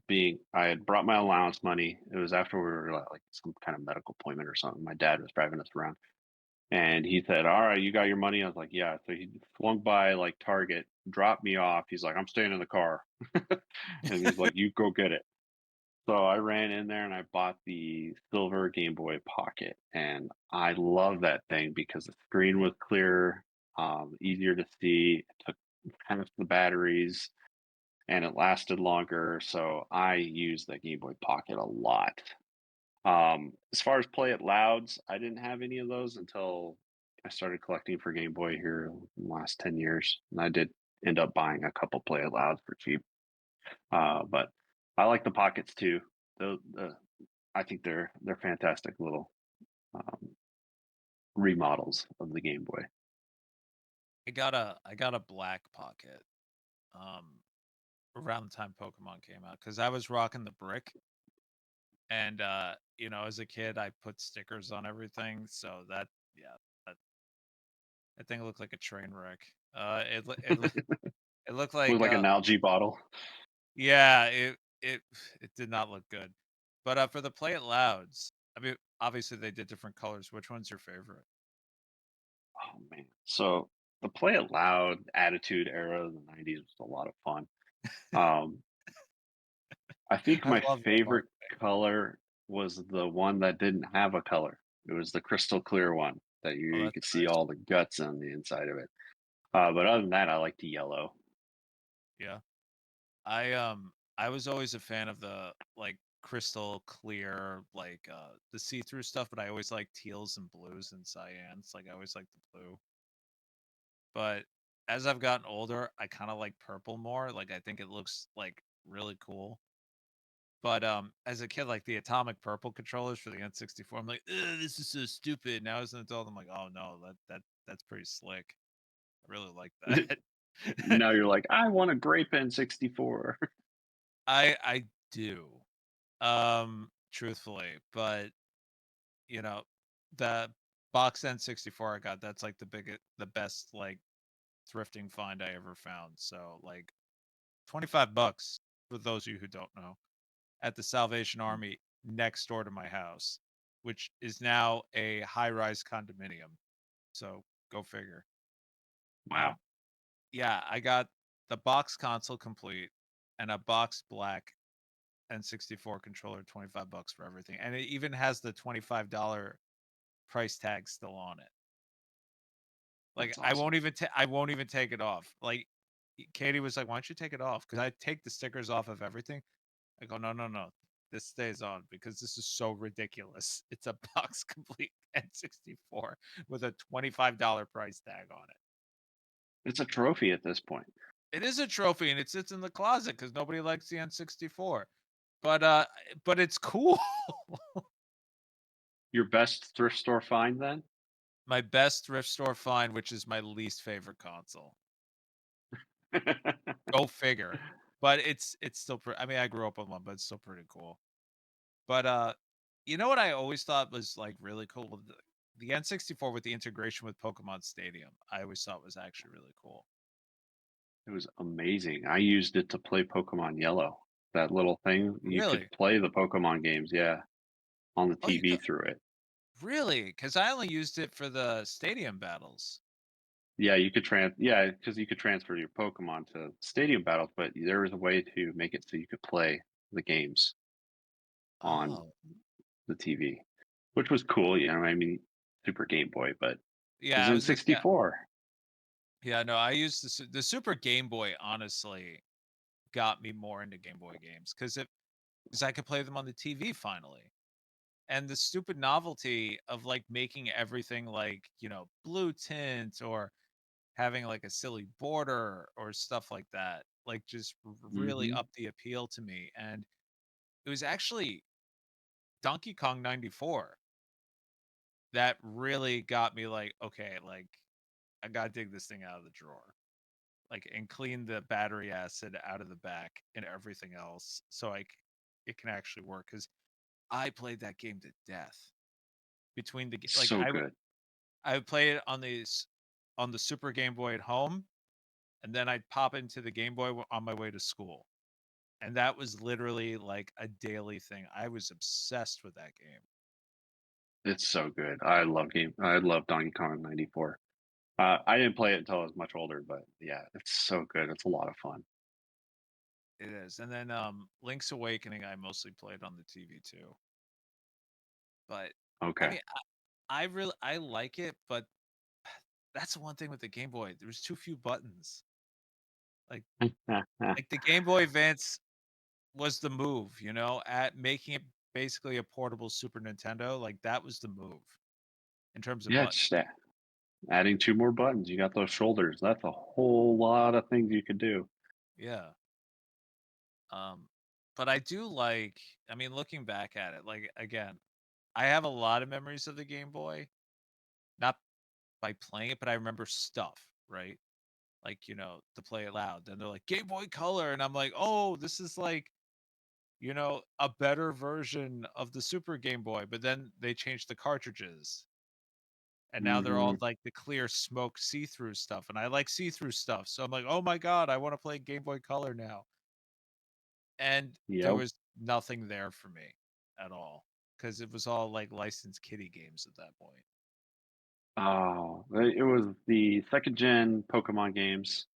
being I had brought my allowance money. It was after we were at like some kind of medical appointment or something. My dad was driving us around and he said, "All right, you got your money?" I was like, "Yeah." So he flung by like Target, dropped me off. He's like, "I'm staying in the car." And he's like, "You go get it." So I ran in there and I bought the silver Game Boy Pocket, and I love that thing because the screen was clearer, easier to see. It took kind of the batteries, and it lasted longer. So I used the Game Boy Pocket a lot. As far as Play It Louds, I didn't have any of those until I started collecting for Game Boy here in the last 10 years, and I did end up buying a couple Play It Louds for cheap. But I like the Pockets too. The I think they're fantastic little um, remodels of the Game Boy. I got a black Pocket um around the time Pokemon came out because I was rocking the brick. And as a kid I put stickers on everything, so yeah, that, that thing looked like a train wreck. It looked With like like an algae bottle. yeah, it did not look good. But for the Play It Louds, I mean, obviously they did different colors. Which one's your favorite? Oh man! So the Play It Loud Attitude era of the '90s was a lot of fun. Um, I think I my love that favorite marketing. color was the one that didn't have a color. It was the crystal clear one that Oh, you that's could see nice. all the guts on the inside of it. But other than that, I like the yellow. Yeah. I was always a fan of the like crystal clear, like the see-through stuff, but I always like teals and blues and cyans. Like I always like the blue. But as I've gotten older, I kind of like purple more. Like I think it looks like really cool. But as a kid, like the atomic purple controllers for the N64, I'm like, "Ugh, this is so stupid." Now as an adult, I'm like, oh no, that's pretty slick. I really like that. Now you're like, I want a grape N64. I do. Truthfully, but you know, the box N64 I got, that's like the best like thrifting find I ever found. So like 25 bucks for those of you who don't know at the Salvation Army next door to my house, which is now a high-rise condominium. So go figure. Wow. Yeah, I got the box console complete and a box black N64 controller, 25 bucks for everything. And it even has the $25 price tag still on it. Like That's awesome. I won't even take it off. Like Katie was like, "Why don't you take it off?" Because I take the stickers off of everything. I go, "No, no, no. This stays on because this is so ridiculous. It's a box complete N64 with a $25 price tag on it. It's a trophy at this point. It is a trophy and it sits in the closet because nobody likes the N64. But it's cool. Your best thrift store find then? My best thrift store find, which is my least favorite console. Go figure. But it's still I mean, I grew up on one, but it's still pretty cool. But you know what I always thought was like really cool? The N64 with the integration with Pokemon Stadium. I always thought was actually really cool. It was amazing. I used it to play Pokemon Yellow. That little thing, you could Really? play the Pokemon games, yeah, on the Oh, you TV could through it. really? Because I only used it for the stadium battles. Yeah, you could because you could transfer your Pokemon to Stadium Battles, but there was a way to make it so you could play the games on Oh, the TV, which was cool, I mean, Super Game Boy, but it was yeah. I in was yeah, 64. 4. yeah. No, I used the Super Game Boy. Honestly, got me more into Game Boy games because I could play them on the TV finally. And the stupid novelty of like making everything like, blue tint or having like a silly border or stuff like that, like just really Hmm. up the appeal to me. And it was actually Donkey Kong 94 that really got me like, okay, like I gotta dig this thing out of the drawer. Like and clean the battery acid out of the back and everything else so it can actually work because I played that game to death. Between like So good. I would play it on the Super Game Boy at home, and then I'd pop into the Game Boy on my way to school. And that was literally like a daily thing. I was obsessed with that game. It's so good. I love Donkey Kong 94. I didn't play it until I was much older, but yeah, it's so good. It's a lot of fun. It is. And then Link's Awakening I mostly played on the TV too. But I Okay. mean I like it, but that's the one thing with the Game Boy. There was too few buttons. Like like the Game Boy Advance was the move, at making it basically a portable Super Nintendo. Like that was the move in terms of Yeah, buttons. just adding 2 more buttons. You got those shoulders. That's a whole lot of things you could do. Yeah. Um, but I do like, I mean, looking back at it, like again, I have a lot of memories of the Game Boy, not by playing it, but I remember stuff, right? Like, to play it loud. Then they're like Game Boy Color, and I'm like, oh, this is like, a better version of the Super Game Boy. But then they changed the cartridges, and now they're all Mhm. like the clear smoke see-through stuff, and I like see-through stuff. So I'm like, oh my god, I want to play Game Boy Color now. And there Yep. was nothing there for me at all because it was all like licensed kiddie games at that point. Oh, it was the 2nd gen Pokemon games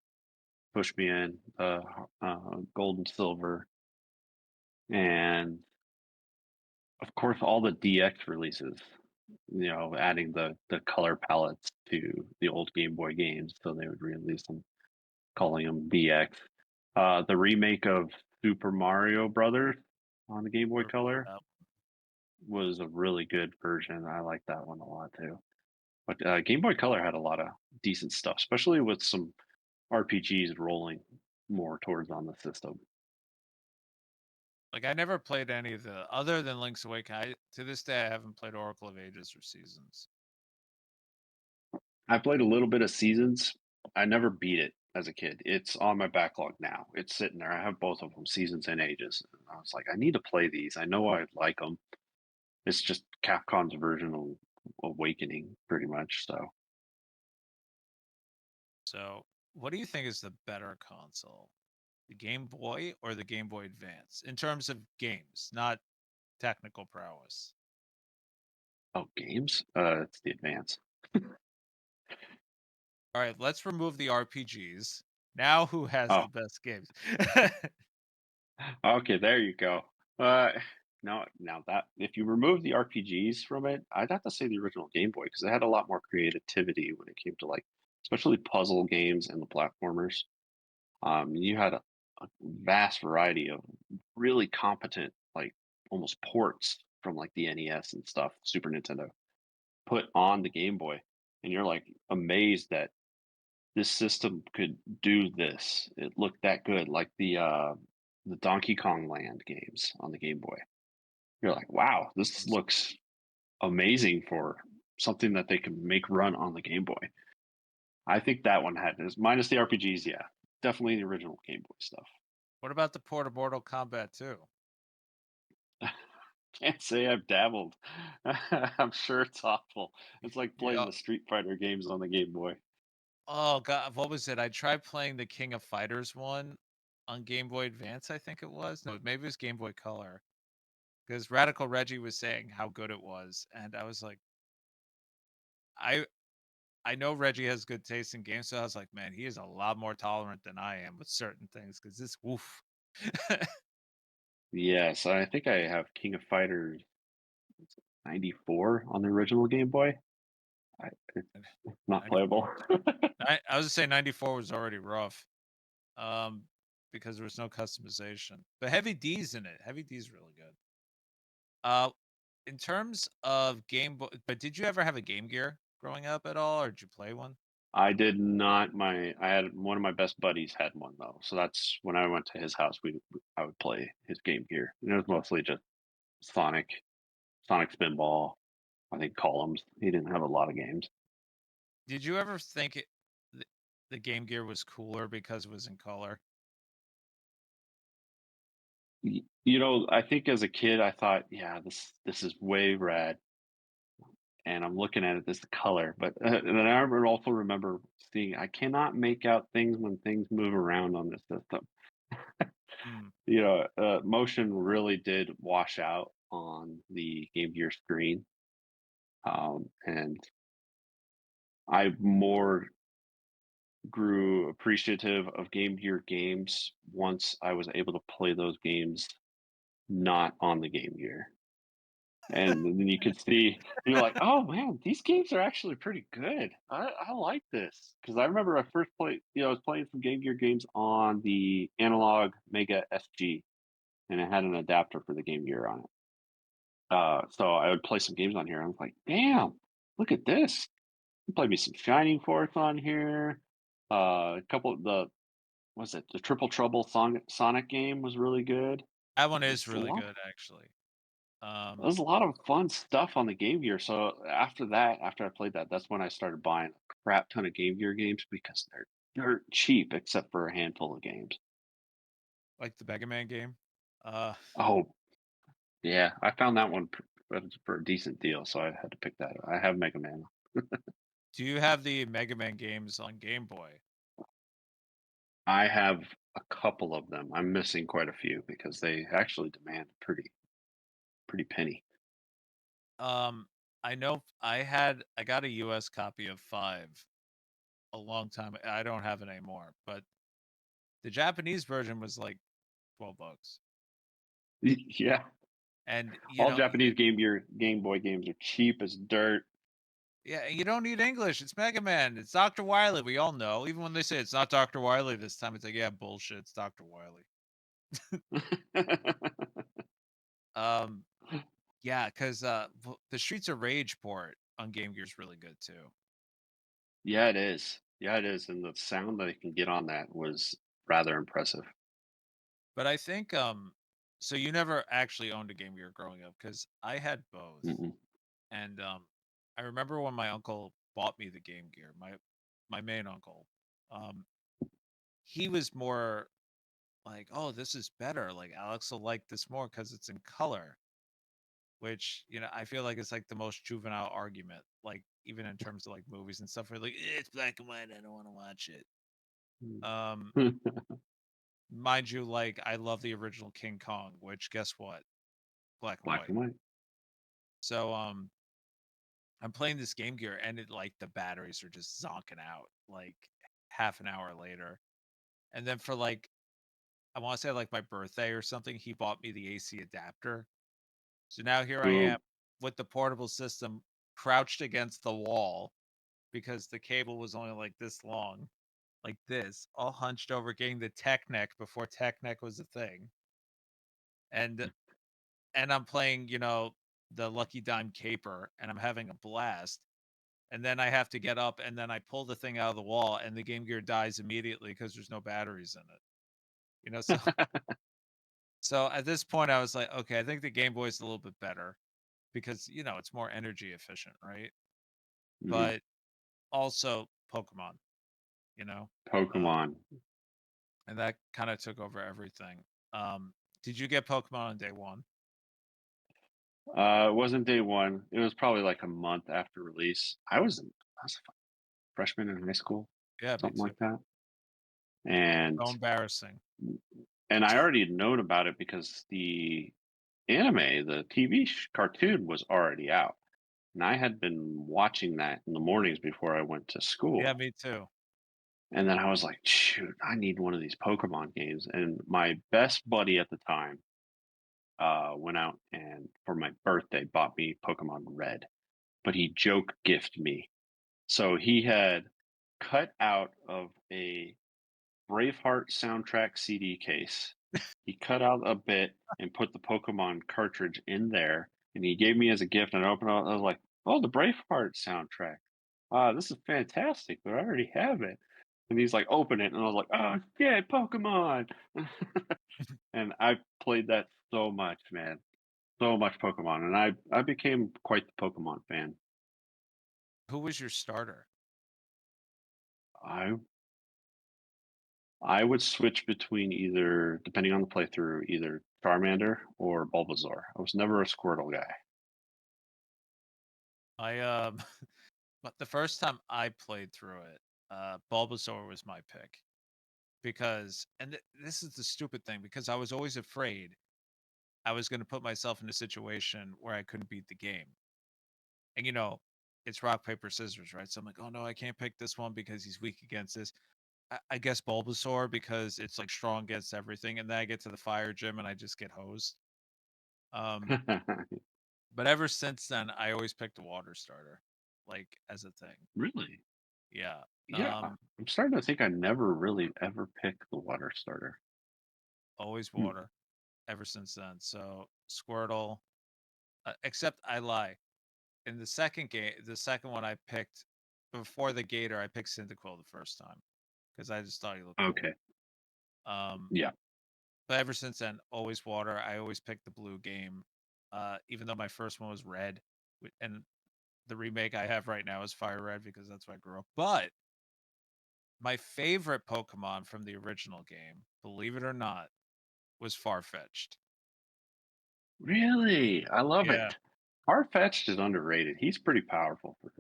pushed me in, Gold and Silver, and, of course, all the DX releases, adding the color palettes to the old Game Boy games, so they would release them, calling them DX. The remake of Super Mario Brothers on the Game Boy Never played Color that. was a really good version. I like that one a lot too. But Game Boy Color had a lot of decent stuff, especially with some RPGs rolling more towards on the system. Like I never played any of the other than Link's Awakening. To this day, I haven't played Oracle of Ages or Seasons. I played a little bit of Seasons. I never beat it as a kid. It's on my backlog now. It's sitting there. I have both of them, Seasons and Ages. And I was like, I need to play these. I know I like them. It's just Capcom's version of Awakening, pretty much. So, So, what do you think is the better console, the Game Boy or the Game Boy Advance, in terms of games, not technical prowess? oh, games? It's the Advance. All right, let's remove the RPGs. Now, who has the Oh, best games? okay, there you go. Uh, now that if you remove the RPGs from it, I'd have to say the original Game Boy because it had a lot more creativity when it came to like, especially puzzle games and the platformers. You had a vast variety of really competent, like almost ports from like the NES and stuff, Super Nintendo, put on the Game Boy, and you're like amazed that this system could do this. It looked that good, like the Donkey Kong Land games on the Game Boy. You're like, wow, this looks amazing for something that they can make run on the Game Boy. I think that one had this minus the RPGs. Yeah, definitely the original Game Boy stuff. What about the port of Mortal Kombat 2? Can't say I've dabbled. I'm sure it's awful. It's like playing Yeah. the Street Fighter games on the Game Boy. Oh god, what was it? I tried playing the King of Fighters one on Game Boy Advance, I think it was. No, maybe it was Game Boy Color. Because Radical Reggie was saying how good it was, and I was like, I I know Reggie has good taste in games, so I was like, man, he is a lot more tolerant than I am with certain things. Because this, woof. Yes, I think I have King of Fighters 94 on the original Game Boy. It's not 94. playable. I was gonna say 94 was already rough. Um, because there was no customization. But Heavy D's in it. Heavy D's really good. Uh, in terms of Game Boy, but did you ever have a Game Gear growing up at all, or did you play one? I did not. I had one of my best buddies had one though, so that's when I went to his house. I would play his Game Gear. And it was mostly just Sonic, Sonic Spinball. I think Columns. He didn't have a lot of games. Did you ever think the Game Gear was cooler because it was in color? I think as a kid, I thought, yeah, this is way rad, and I'm looking at it, this color. But and then also remember seeing I cannot make out things when things move around on this system. Hmm. Motion really did wash out on the Game Gear screen, and I more grew appreciative of Game Gear games once I was able to play those games not on the Game Gear. And then you could see you're like, "Oh, man, these games are actually pretty good. I like this because I remember I first played I was playing some Game Gear games on the Analog Mega SG, and it had an adapter for the Game Gear on it. So I would play some games on here, and I was like, "Damn, look at this." You played me some Shining Force on here. A couple of was it the Triple Trouble Sonic game was really good. That one is There's a really lot good, actually. Um, There's a lot of fun stuff on the Game Gear. So after that, after I played that, that's when I started buying a crap ton of Game Gear games because they're dirt cheap, except for a handful of games. like the Mega Man game. Uh, Oh yeah, I found that one for a decent deal, so I had to pick that up. I have Mega Man. do you have the Mega Man games on Game Boy? I have a couple of them. I'm missing quite a few because they actually demand pretty penny. I know I got a US copy of 5 a long time. I don't have it anymore, but the Japanese version was like $12. Yeah, And all Japanese Game Boy games are cheap as dirt. yeah, you don't need English. It's Mega Man. It's Dr. Wily. We all know. Even when they say it's not Dr. Wily this time, it's like, yeah, bullshit. It's Dr. Wily. Um, yeah, because the Streets of Rage port on Game Gear is really good too. Yeah, it is. Yeah, it is, and the sound that it can get on that was rather impressive. But I think so you never actually owned a Game Gear growing up because I had both. Mm-mm. And I remember when my uncle bought me the Game Gear, my main uncle. Um, he was more like, "Oh, this is better. Like Alex will like this more because it's in color." Which I feel like it's like the most juvenile argument. Like even in terms of like movies and stuff, where like it's black and white. I don't want to watch it. Um, mind you, like I love the original King Kong, which guess what, black and Black white. and white. So I'm playing this Game Gear and it like the batteries are just zonking out like half an hour later. And then for like I want to say like my birthday or something, he bought me the AC adapter. So now here I am Boom. with the portable system crouched against the wall because the cable was only like this long, like this, all hunched over getting the tech neck before tech neck was a thing. And I'm playing, the Lucky Dime Caper and I'm having a blast. And then I have to get up and then I pull the thing out of the wall and the Game Gear dies immediately because there's no batteries in it. So so at this point I was like, okay, I think the Game Boy is a little bit better because it's more energy efficient, right? Mhm. But also Pokemon, you know, uh, Pokemon. and that kind of took over everything. Did you get Pokemon on day one? It wasn't day one. It was probably like a month after release. I was a freshman in high school, Yeah, me something too. like that. And So embarrassing. I already had known about it because the TV cartoon was already out. And I had been watching that in the mornings before I went to Yeah, school. me too. And then I was like, shoot, I need one of these Pokemon games. And my best buddy at the time went out and for my birthday bought me Pokemon Red, but he joke gifted me. So he had cut out of a Braveheart soundtrack CD case. He cut out a bit and put the Pokemon cartridge in there, and he gave me as a gift. And I opened it. I was like, "Oh, the Braveheart soundtrack. This is fantastic, but I already have it." And he's like, "Open it," and I was like, "Oh yeah, Pokemon!" And I played that so much, man, so much Pokemon, and I became quite the Pokemon fan. Who was your starter? I I would switch between either, depending on the playthrough, either Charmander or Bulbasaur. I was never a Squirtle guy. I but the first time I played through it, Bulbasaur was my pick because, and this is the stupid thing, because I was always afraid I was going to put myself in a situation where I couldn't beat the game. And it's rock paper scissors, right? So I'm like, oh no, I can't pick this one because he's weak against this. I guess Bulbasaur because it's like strong against everything, and then I get to the fire gym and I just get hosed. Um, but ever since then, I always picked a water starter, like as a thing. Really? Yeah. Yeah. I'm starting to think I never really ever picked the water starter. Always Hmm. water ever since then. So Squirtle, except I lie. In the second game, the second one I picked before the Gator, I picked Cyndaquil the first time because I just thought he looked cool. Okay. Um, Yeah. but ever since then, always water. I always picked the blue game, even though my first one was red, and the remake I have right now is Fire Red because that's what I grew up. But my favorite Pokemon from the original game, believe it or not, was Farfetch'd. Really? I love Yeah. it. Farfetch'd is underrated. He's pretty powerful for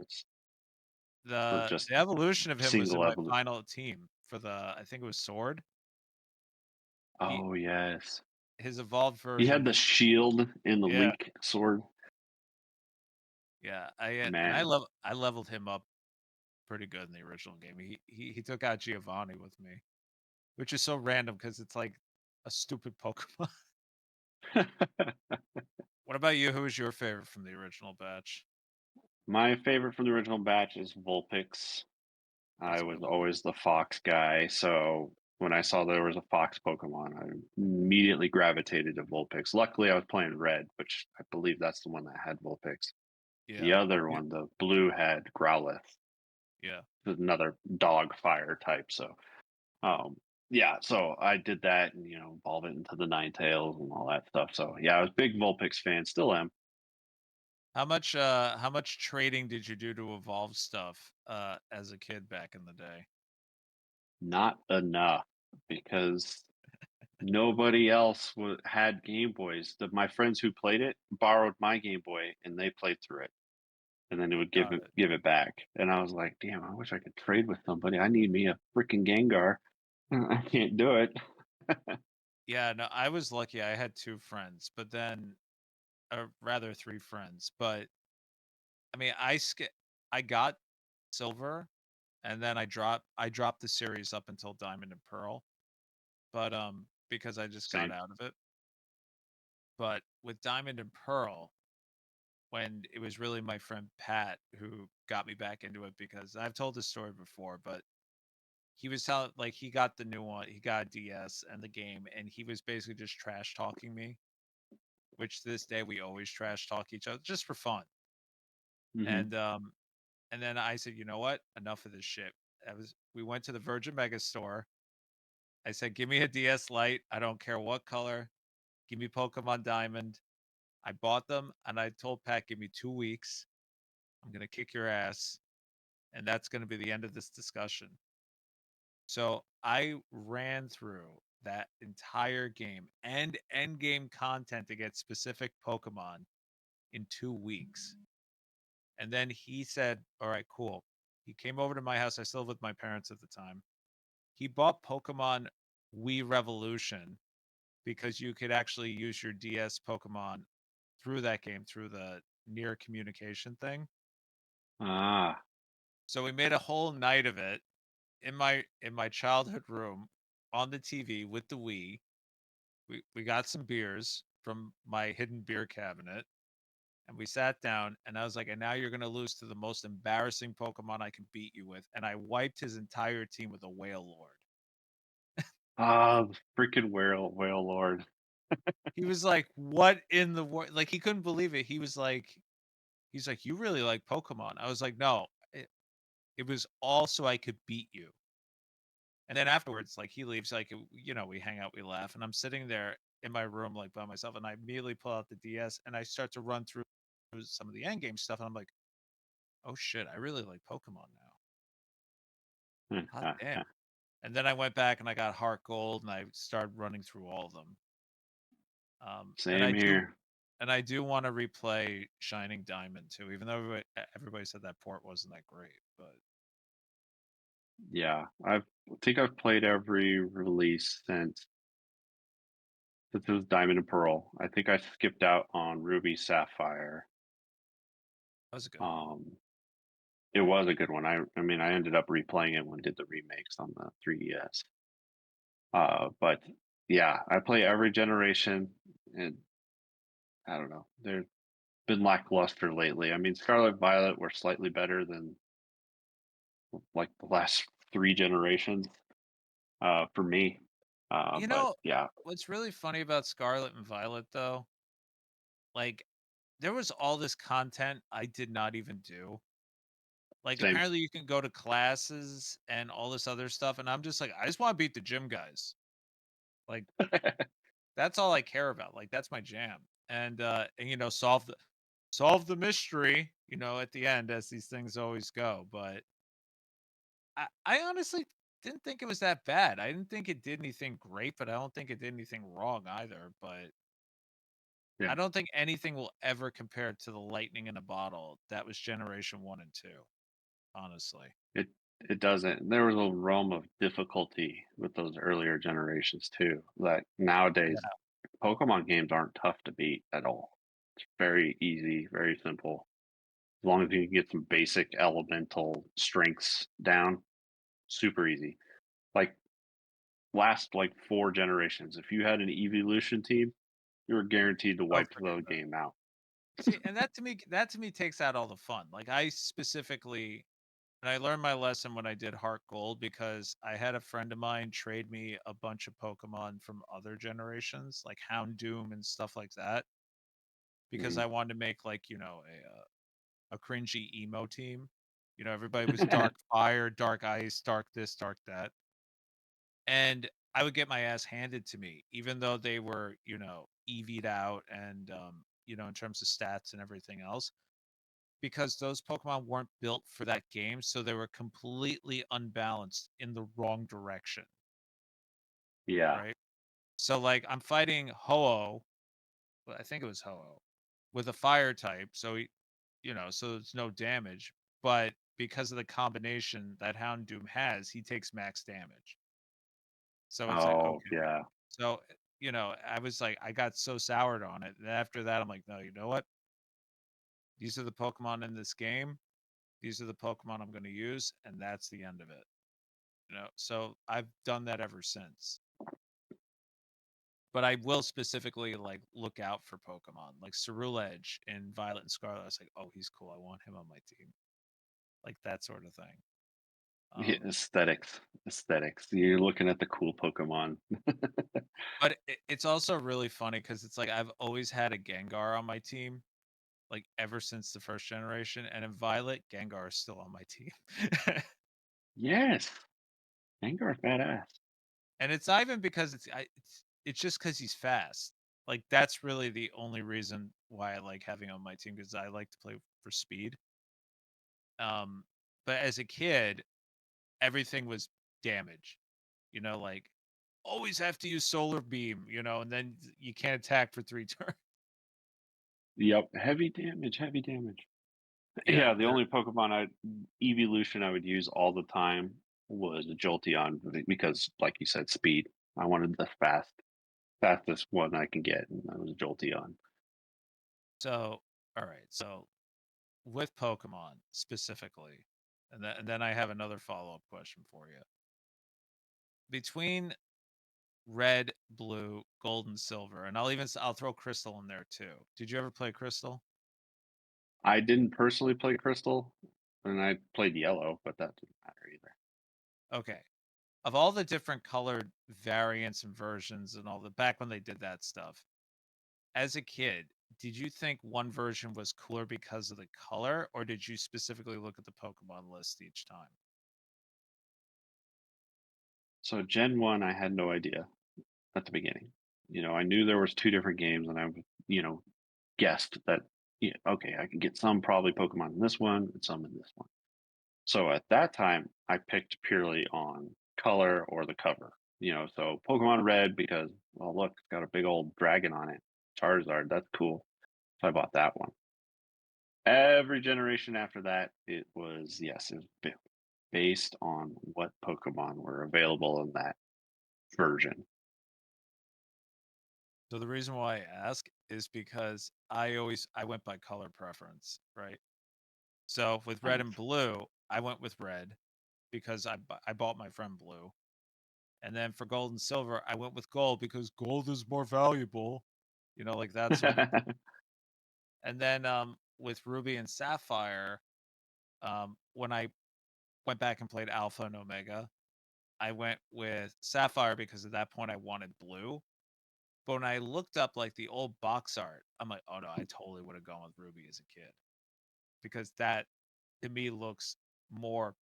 The just evolution of him was in single my evolution. final team for the, I think it was Sword. He Oh yes. his evolved He version had the was shield in the yeah, Link sword. yeah. Man. I leveled him up pretty good in the original game. He took out Giovanni with me, which is so random because it's like a stupid Pokemon. What about you? Who was your favorite from the original batch? My favorite from the original batch is Vulpix. That's I a was good one. always the Fox guy, so when I saw there was a Fox Pokemon, I immediately gravitated to Vulpix. Luckily, I was playing Red, which I believe that's the one that had Vulpix. The Yeah. other one, the blue, had Growlithe, Yeah. another dog fire type. So, um, yeah, so I did that and evolve it into the Ninetales and all that stuff. So yeah, I was a big Vulpix fan, still am. How much trading did you do to evolve stuff as a kid back in the day? Not enough because nobody else had Game Boys. My friends who played it borrowed my Game Boy and they played through it, and then it would Got it. give it back. And I was like, damn, I wish I could trade with somebody. I need me a freaking Gengar. I can't do it. Yeah, no, I was lucky. I had two friends, but then, or rather, three friends. But I mean, I got silver, and then I dropped the series up until Diamond and Pearl, but because I just got Same. out of it. But with Diamond and Pearl, when it was really my friend Pat who got me back into it, because I've told this story before, but he was telling, like, he got the new one, he got a DS and the game, and he was basically just trash talking me, which to this day we always trash talk each other just for fun. Hmm. And and then I said, you know what? Enough of this shit. We went to the Virgin Mega store. I said, give me a DS Lite. I don't care what color. Give me Pokemon Diamond. I bought them and I told Pat, give me 2 weeks. I'm gonna kick your ass. And that's gonna be the end of this discussion. So I ran through that entire game and end game content to get specific Pokemon in 2 weeks. And then he said, all right, cool. He came over to my house. I still lived with my parents at the time. He bought Pokemon Wii Revolution because you could actually use your DS Pokemon through that game, through the near communication thing. Ah, So we made a whole night of it in my childhood room on the TV with the Wii. We got some beers from my hidden beer cabinet and we sat down and I was like, and now you're gonna lose to the most embarrassing Pokemon I can beat you with. And I wiped his entire team with a Whale Lord. Ah, the freaking whale lord. He was like, "What in the world?" Like, he couldn't believe it. He's like, "You really like Pokemon." I was like, "No, it was all so I could beat you." And then afterwards, like, he leaves, like, we hang out, we laugh, and I'm sitting there in my room, like, by myself, and I immediately pull out the DS, and I start to run through some of the end game stuff, and I'm like, "Oh, shit, I really like Pokemon now. Hot damn." And then I went back and I got Heart Gold, and I started running through all of them. And Same here. I do wanna replay Shining Diamond too, even though everybody said that port wasn't that great, but Yeah, I think I've played every release since it was Diamond and Pearl. I think I skipped out on Ruby Sapphire. that was a good one. Um, it was a good one. I mean, I ended up replaying it when I did the remakes on the 3DS. But yeah, I play every generation, and I don't know. They've been lackluster lately. I mean, Scarlet Violet were slightly better than like the last three generations for me. You But know, yeah, what's really funny about Scarlet and Violet, though, like, there was all this content I did not even do. Like, same. apparently you can go to classes and all this other stuff, and I'm just like, "I just wanna beat the gym guys." Like, that's all I care about, like, that's my jam. And, solve the mystery, at the end as these things always go, but I honestly didn't think it was that bad. I didn't think it did anything great, but I don't think it did anything wrong either, but Yeah. I don't think anything will ever compare to the lightning in a bottle that was generation 1 and 2, honestly. It it doesn't. There was a realm of difficulty with those earlier generations too. That nowadays Yeah. Pokemon games aren't tough to beat at all. It's very easy, very simple. As long as you can get some basic elemental strengths down, super easy. Like last like four generations, if you had an evolution team, you were guaranteed to Oh, wipe forget the about it. game out. See, and that to me takes out all the fun. Like, I specifically and I learned my lesson when I did Heart Gold because I had a friend of mine trade me a bunch of Pokemon from other generations, like Houndoom and stuff like that, because Mhm. I wanted to make, like, a cringy emo team. Everybody was dark fire, dark ice, dark this, dark that. And I would get my ass handed to me, even though they were, EV'd out and, in terms of stats and everything else, because those Pokemon weren't built for that game. So they were completely unbalanced in the wrong direction. Yeah. Right. So, like, I'm fighting Ho-Oh, well, I think it was Ho-Oh, with a fire type. So it's no damage. But because of the combination that Houndoom has, he takes max damage. So it's like, Oh okay. yeah. So, I was like, I got so soured on it. And after that, I'm like, no, you know what? These are the Pokemon in this game. These are the Pokemon I'm going to use. And that's the end of it. So I've done that ever since. But I will specifically like look out for Pokemon like Ceruledge in Violet and Scarlet. I was like, oh, he's cool. I want him on my team. Like that sort of thing. Yeah, Um, aesthetics. You're looking at the cool Pokemon. but it's also really funny because it's like I've always had a Gengar on my team, like ever since the first generation. And in Violet, Gengar is still on my team. Yes, Gengar badass. And it's not even because it's just because he's fast. Like that's really the only reason why I like having him on my team because I like to play for speed. Um, but as a kid, everything was damage. Like always have to use solar beam, and then you can't attack for 3 turns. Yep, heavy damage. Yeah, Yeah, the only Pokemon evolution I would use all the time was a Jolteon because, like you said, speed. I wanted the fastest one I can get, and that was Jolteon. so all right. So with Pokemon specifically, and then I have another follow-up question for you. Between red, blue, gold, and silver, and I'll throw Crystal in there too. Did you ever play Crystal? I didn't personally play Crystal, and I played Yellow, but that didn't matter either. Okay. of all the different colored variants and versions and all the back when they did that stuff, as a kid, did you think one version was cooler because of the color, or did you specifically look at the Pokemon list each time? So Gen 1, I had no idea at the beginning. I knew there was 2 different games, and you know, guessed that, yeah, okay, I could get some probably Pokemon in this one and some in this one. So at that time, I picked purely on color or the cover. So Pokemon Red because, well, look, it's got a big old dragon on it. Charizard, that's cool. So I bought that one. Every generation after that, it was, yes, it was based on what Pokemon were available in that version. So the reason why I ask is because I went by color preference, right? So with red and Nice. blue, I went with red because I bought my friend blue. And then for gold and silver, I went with gold because gold is more valuable, like that sort of thing. And then with ruby and sapphire, when I went back and played alpha and omega, I went with sapphire because at that point I wanted blue. But when I looked up like the old box art, I'm like, oh no, I totally would have gone with ruby as a kid because that to me looks more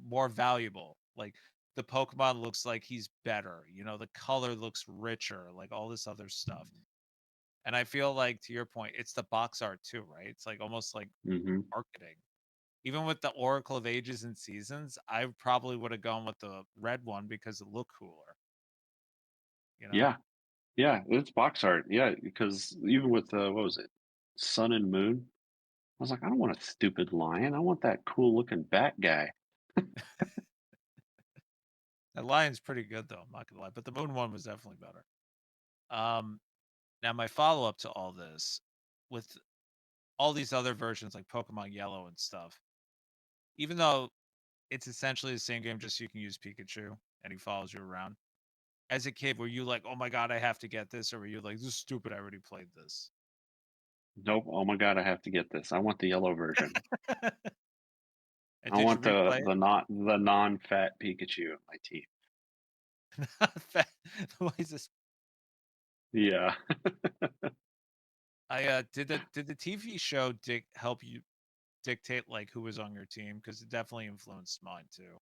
more valuable. Like the Pokemon looks like he's better. The color looks richer, like all this other stuff. And I feel like to your point, it's the box art too, right? It's like almost like Hmm. marketing. Even with the Oracle of Ages and Seasons, I probably would have gone with the red one because it looked cooler, you know? Yeah, yeah, it's box art. Yeah, because even with what was it, Sun and Moon? I was like, I don't want a stupid lion. I want that cool looking bat guy. That lion's pretty good though, I'm not gonna lie. But the moon one was definitely better. Um Now my follow-up to all this, with all these other versions like Pokemon Yellow and stuff, even though it's essentially the same game, just so you can use Pikachu and he follows you around. As a kid, were you like, "Oh my god, I have to get this," or were you like, "This is stupid, I already played this"? Nope. Oh my god, I have to get this. I want the yellow version. And I did you want the replay it? the not the non-fat Pikachu in my team. Why is this? Yeah. Did the TV show help you dictate like who was on your team? Because it definitely influenced mine too.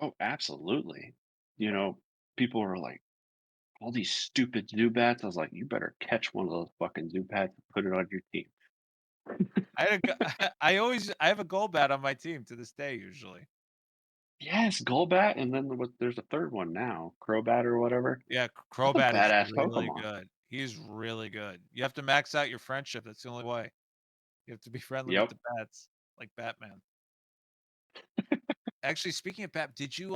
Oh, absolutely. You know, people were like, all these stupid Zubats. I was like, you better catch one of those fucking Zubats and put it on your team. I had a go I have a gold bat on my team to this day usually. Yes, Golbat, and then there's a third one now, Crobat or whatever. Yeah, That's a Crobat is badass really Pokemon. good. He's really good. You have to max out your friendship, that's the only way. You have to be friendly with Yep, the bats, like Batman. Actually, speaking of did you,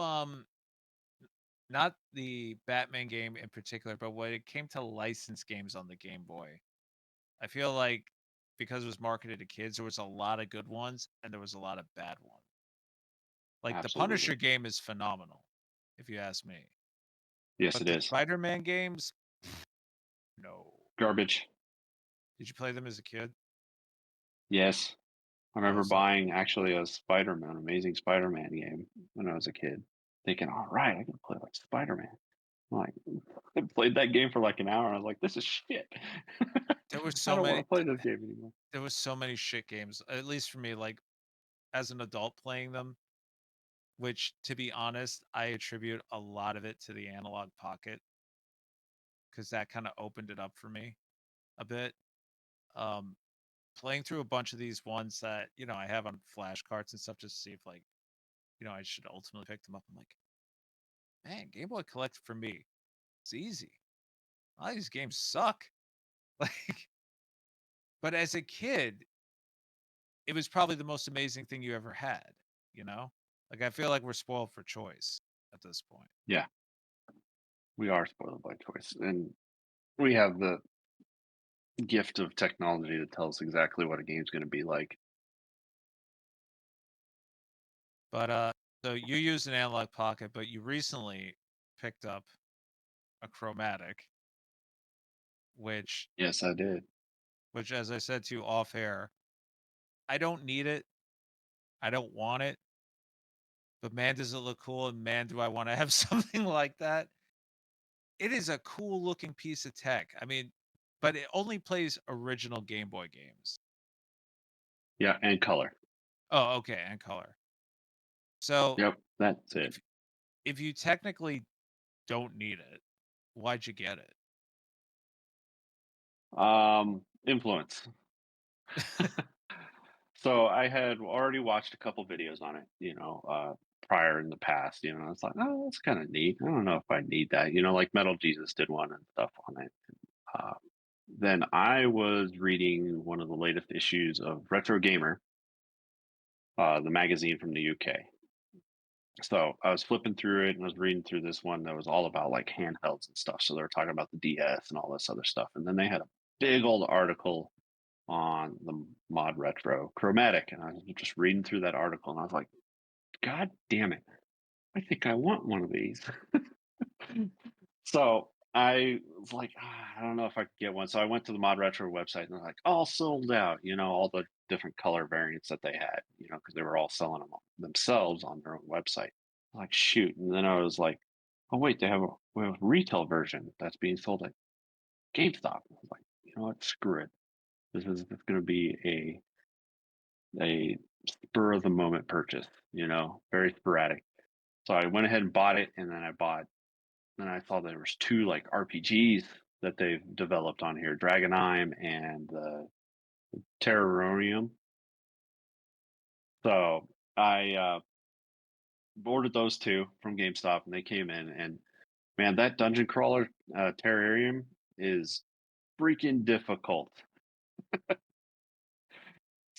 not the Batman game in particular, but when it came to licensed games on the Game Boy, I feel like because it was marketed to kids, there was a lot of good ones and there was a lot of bad ones. Like the absolutely. Punisher game is phenomenal, if you ask me. Yes, But it the is. Spider-Man games, no. Garbage. Did you play them as a kid? Yes. I Oh, remember so buying actually a Spider-Man, Amazing Spider-Man game when I was a kid, thinking, all right, I can play like Spider-Man. I'm like, I played that game for like an hour. I was like, this is shit. there were I so don't want many to play this game anymore. there was so many shit games, at least for me, like as an adult playing them, which to be honest, I attribute a lot of it to the analog pocket because that kind of opened it up for me a bit. Um, Playing through a bunch of these ones that, I have on flashcards and stuff just to see if like, I should ultimately pick them up. I'm like, man, Game Boy Collect for me, it's easy. A lot of these games suck. Like, but as a kid, it was probably the most amazing thing you ever had, you know? Like I feel like we're spoiled for choice at this point. Yeah, we are spoiled by choice. And we have the gift of technology that tells exactly what a game's going to be like. But so you use an analog pocket, but you recently picked up a chromatic, which Yes, I did. which as I said to you off air, I don't need it. I don't want it. but man, does it look cool, and man, do I wanna have something like that. It is a cool looking piece of tech. I mean, but it only plays original Game Boy games. Yeah, and color. Oh, okay, and color. So, Yep, that's it. if if you technically don't need it, why'd you get it? Influence. So I had already watched a couple videos on it, prior in the past. I was like, oh, that's kind of neat. I don't know if I need that. Like Metal Jesus did one and stuff on it. Uh, then I was reading one of the latest issues of Retro Gamer, the magazine from the UK. So I was flipping through it and I was reading through this one that was all about like handhelds and stuff. So they were talking about the DS and all this other stuff. And then they had a big old article on the mod retro chromatic. And I was just reading through that article and I was like, God damn it. I think I want one of these. So I was like, I don't know if I could get one. So I went to the Mod Retro website and they're like, all sold out, all the different color variants that they had, because they were all selling them themselves on their own website. I'm like, shoot. And then I was like, oh, wait, we have a retail version that's being sold at GameStop. I was like, you know what? Screw it. This going to be a spur of the moment purchase, very sporadic. So I went ahead and bought it, and then I saw there was two like RPGs that they've developed on here, Dragonime and Terrarium. So I ordered those two from GameStop, and they came in. And man, that dungeon crawler Terrarium is freaking difficult.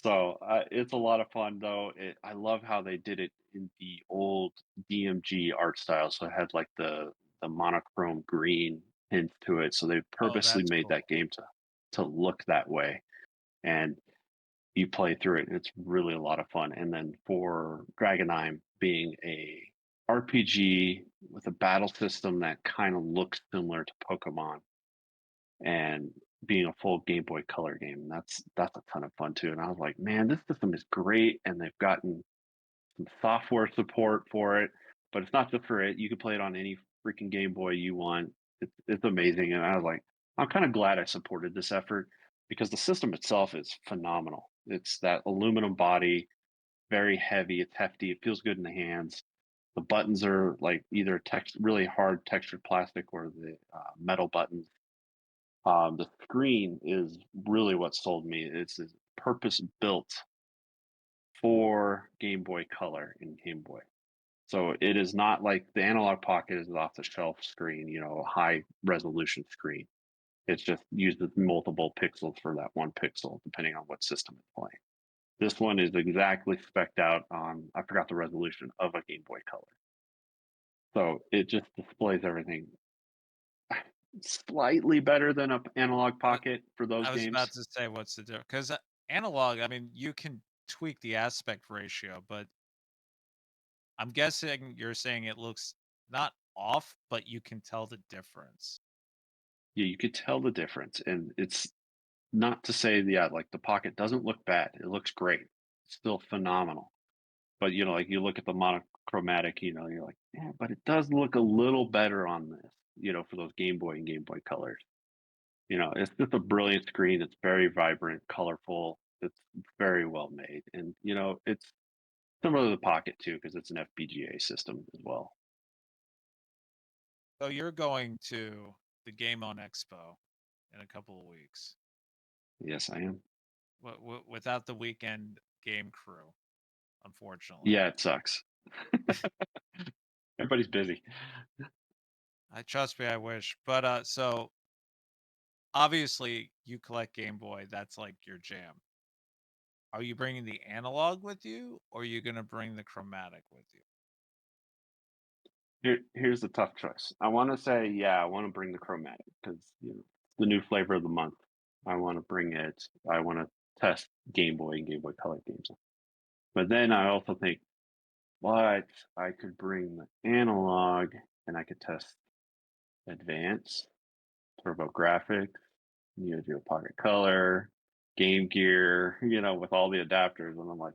So it's a lot of fun, though. I love how they did it in the old DMG art style. So it had like the monochrome green hint to it. So they Oh, purposely that's made that cool. game to look that way. And you play through it, and it's really a lot of fun. And then for Dragonime being a RPG with a battle system that kind of looks similar to Pokemon, and being a full Game Boy Color game. That's a ton of fun too. And I was like, man, this system is great, and they've gotten some software support for it. But it's not just for it. You can play it on any freaking Game Boy you want. It's amazing, and I was like, I'm kind of glad I supported this effort because the system itself is phenomenal. It's that aluminum body, very heavy. It's hefty. It feels good in the hands. The buttons are like either really hard textured plastic or the metal buttons. The screen is really what sold me. It's purpose built for Game Boy Color and Game Boy. So it is not like the analog pocket is off the shelf screen, a high resolution screen. It's just uses multiple pixels for that one pixel, depending on what system it's playing. This one is exactly specced out on, I forgot the resolution of a Game Boy Color. So it just displays everything slightly better than an analog Uh, pocket for those I was about games. to say what's the difference? Because analog, I mean, you can tweak the aspect ratio, but I'm guessing you're saying it looks not off, but you can tell the difference. Yeah, you could tell the difference. And it's not to say, yeah, like the pocket doesn't look bad. It looks great. It's still phenomenal. But like you look at the monochromatic, you're like, yeah, but it does look a little better on this, for those Game Boy and Game Boy colors. It's just a brilliant screen. It's very vibrant, colorful. It's very well made. And, it's similar to the Pocket too, because it's an FPGA system as well. So you're going to the Game On Expo in a couple of weeks Yes, I am. without the weekend game crew, unfortunately. Yeah, it sucks. Everybody's busy. I trust me, I wish. But so obviously you collect Game Boy, that's like your jam. Are you bringing the analog with you, or are you gonna bring the chromatic with you? Here's the tough choice. I want to say, yeah, I want to bring the chromatic because it's the new flavor of the month. I want to bring it. I want to test Game Boy and Game Boy Color games. But then I also think, what I could bring the analog and I could test Advance, Turbo Graphics, Neo Geo Pocket Color, Game Gear, with all the adapters. And I'm like,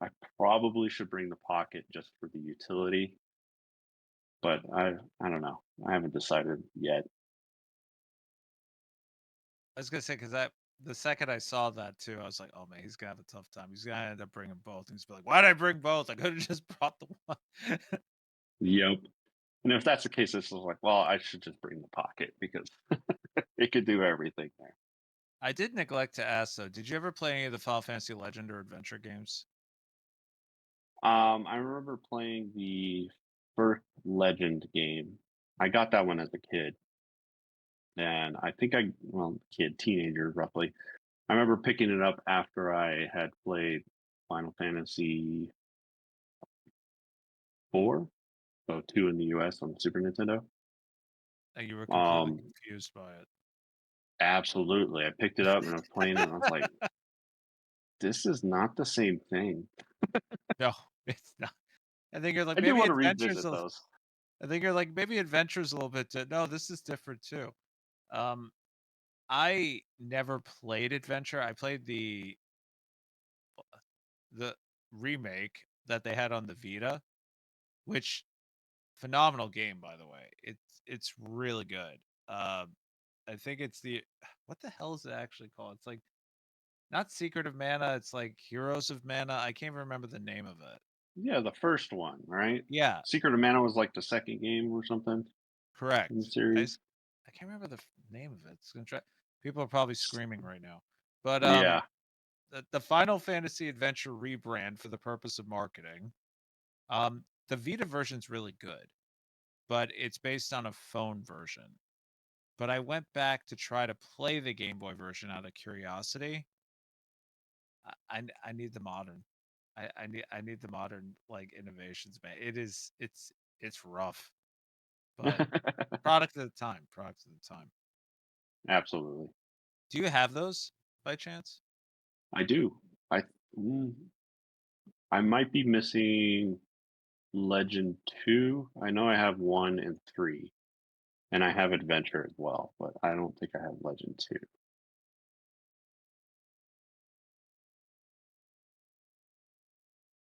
I probably should bring the Pocket just for the utility, but I don't know. I haven't decided yet. I was gonna say because that the second I saw that too, I was like, oh man, he's gonna have a tough time. He's gonna end up bringing both. And he's be like, why did I bring both? I could have just brought the one. Yep. And if that's the case, this is like, well, I should just bring the Pocket because it could do everything there. I did neglect to ask though. Did you ever play any of the Final Fantasy Legend or Adventure games? I remember playing the first Legend game. I got that one as a kid, and I think well, kid, teenager, roughly. I remember picking it up after I had played Final Fantasy 4, so 2 in the US on the Super Nintendo. And you were completely Um, confused by it. Absolutely. I picked it up and I was playing it and I was like, this is not the same thing. No, it's not. I think you're like I do maybe want to Adventures. revisit those. I think you're like maybe Adventures a little bit. No, this is different too. Um, I never played Adventure. I played the remake that they had on the Vita, which phenomenal game by the way. It's really good. I think it's the what the hell is it actually called? It's like not Secret of Mana, it's like Heroes of Mana. I can't remember the name of it. Yeah, the first one, right? Yeah, Secret of Mana was like the second game or something in the correct. series. I can't remember the name of it. It's gonna try. People are probably screaming right now, but Yeah. the Final Fantasy Adventure rebrand for the purpose of marketing. The Vita version's really good, but it's based on a phone version. But I went back to try to play the Game Boy version out of curiosity. I need the modern. I need the modern like innovations, man. It's rough, but product at the time. Product at the time. Absolutely. Do you have those by chance? I do. I mm, I might be missing Legend 2. I know I have 1 and 3, and I have Adventure as well, but I don't think I have Legend 2.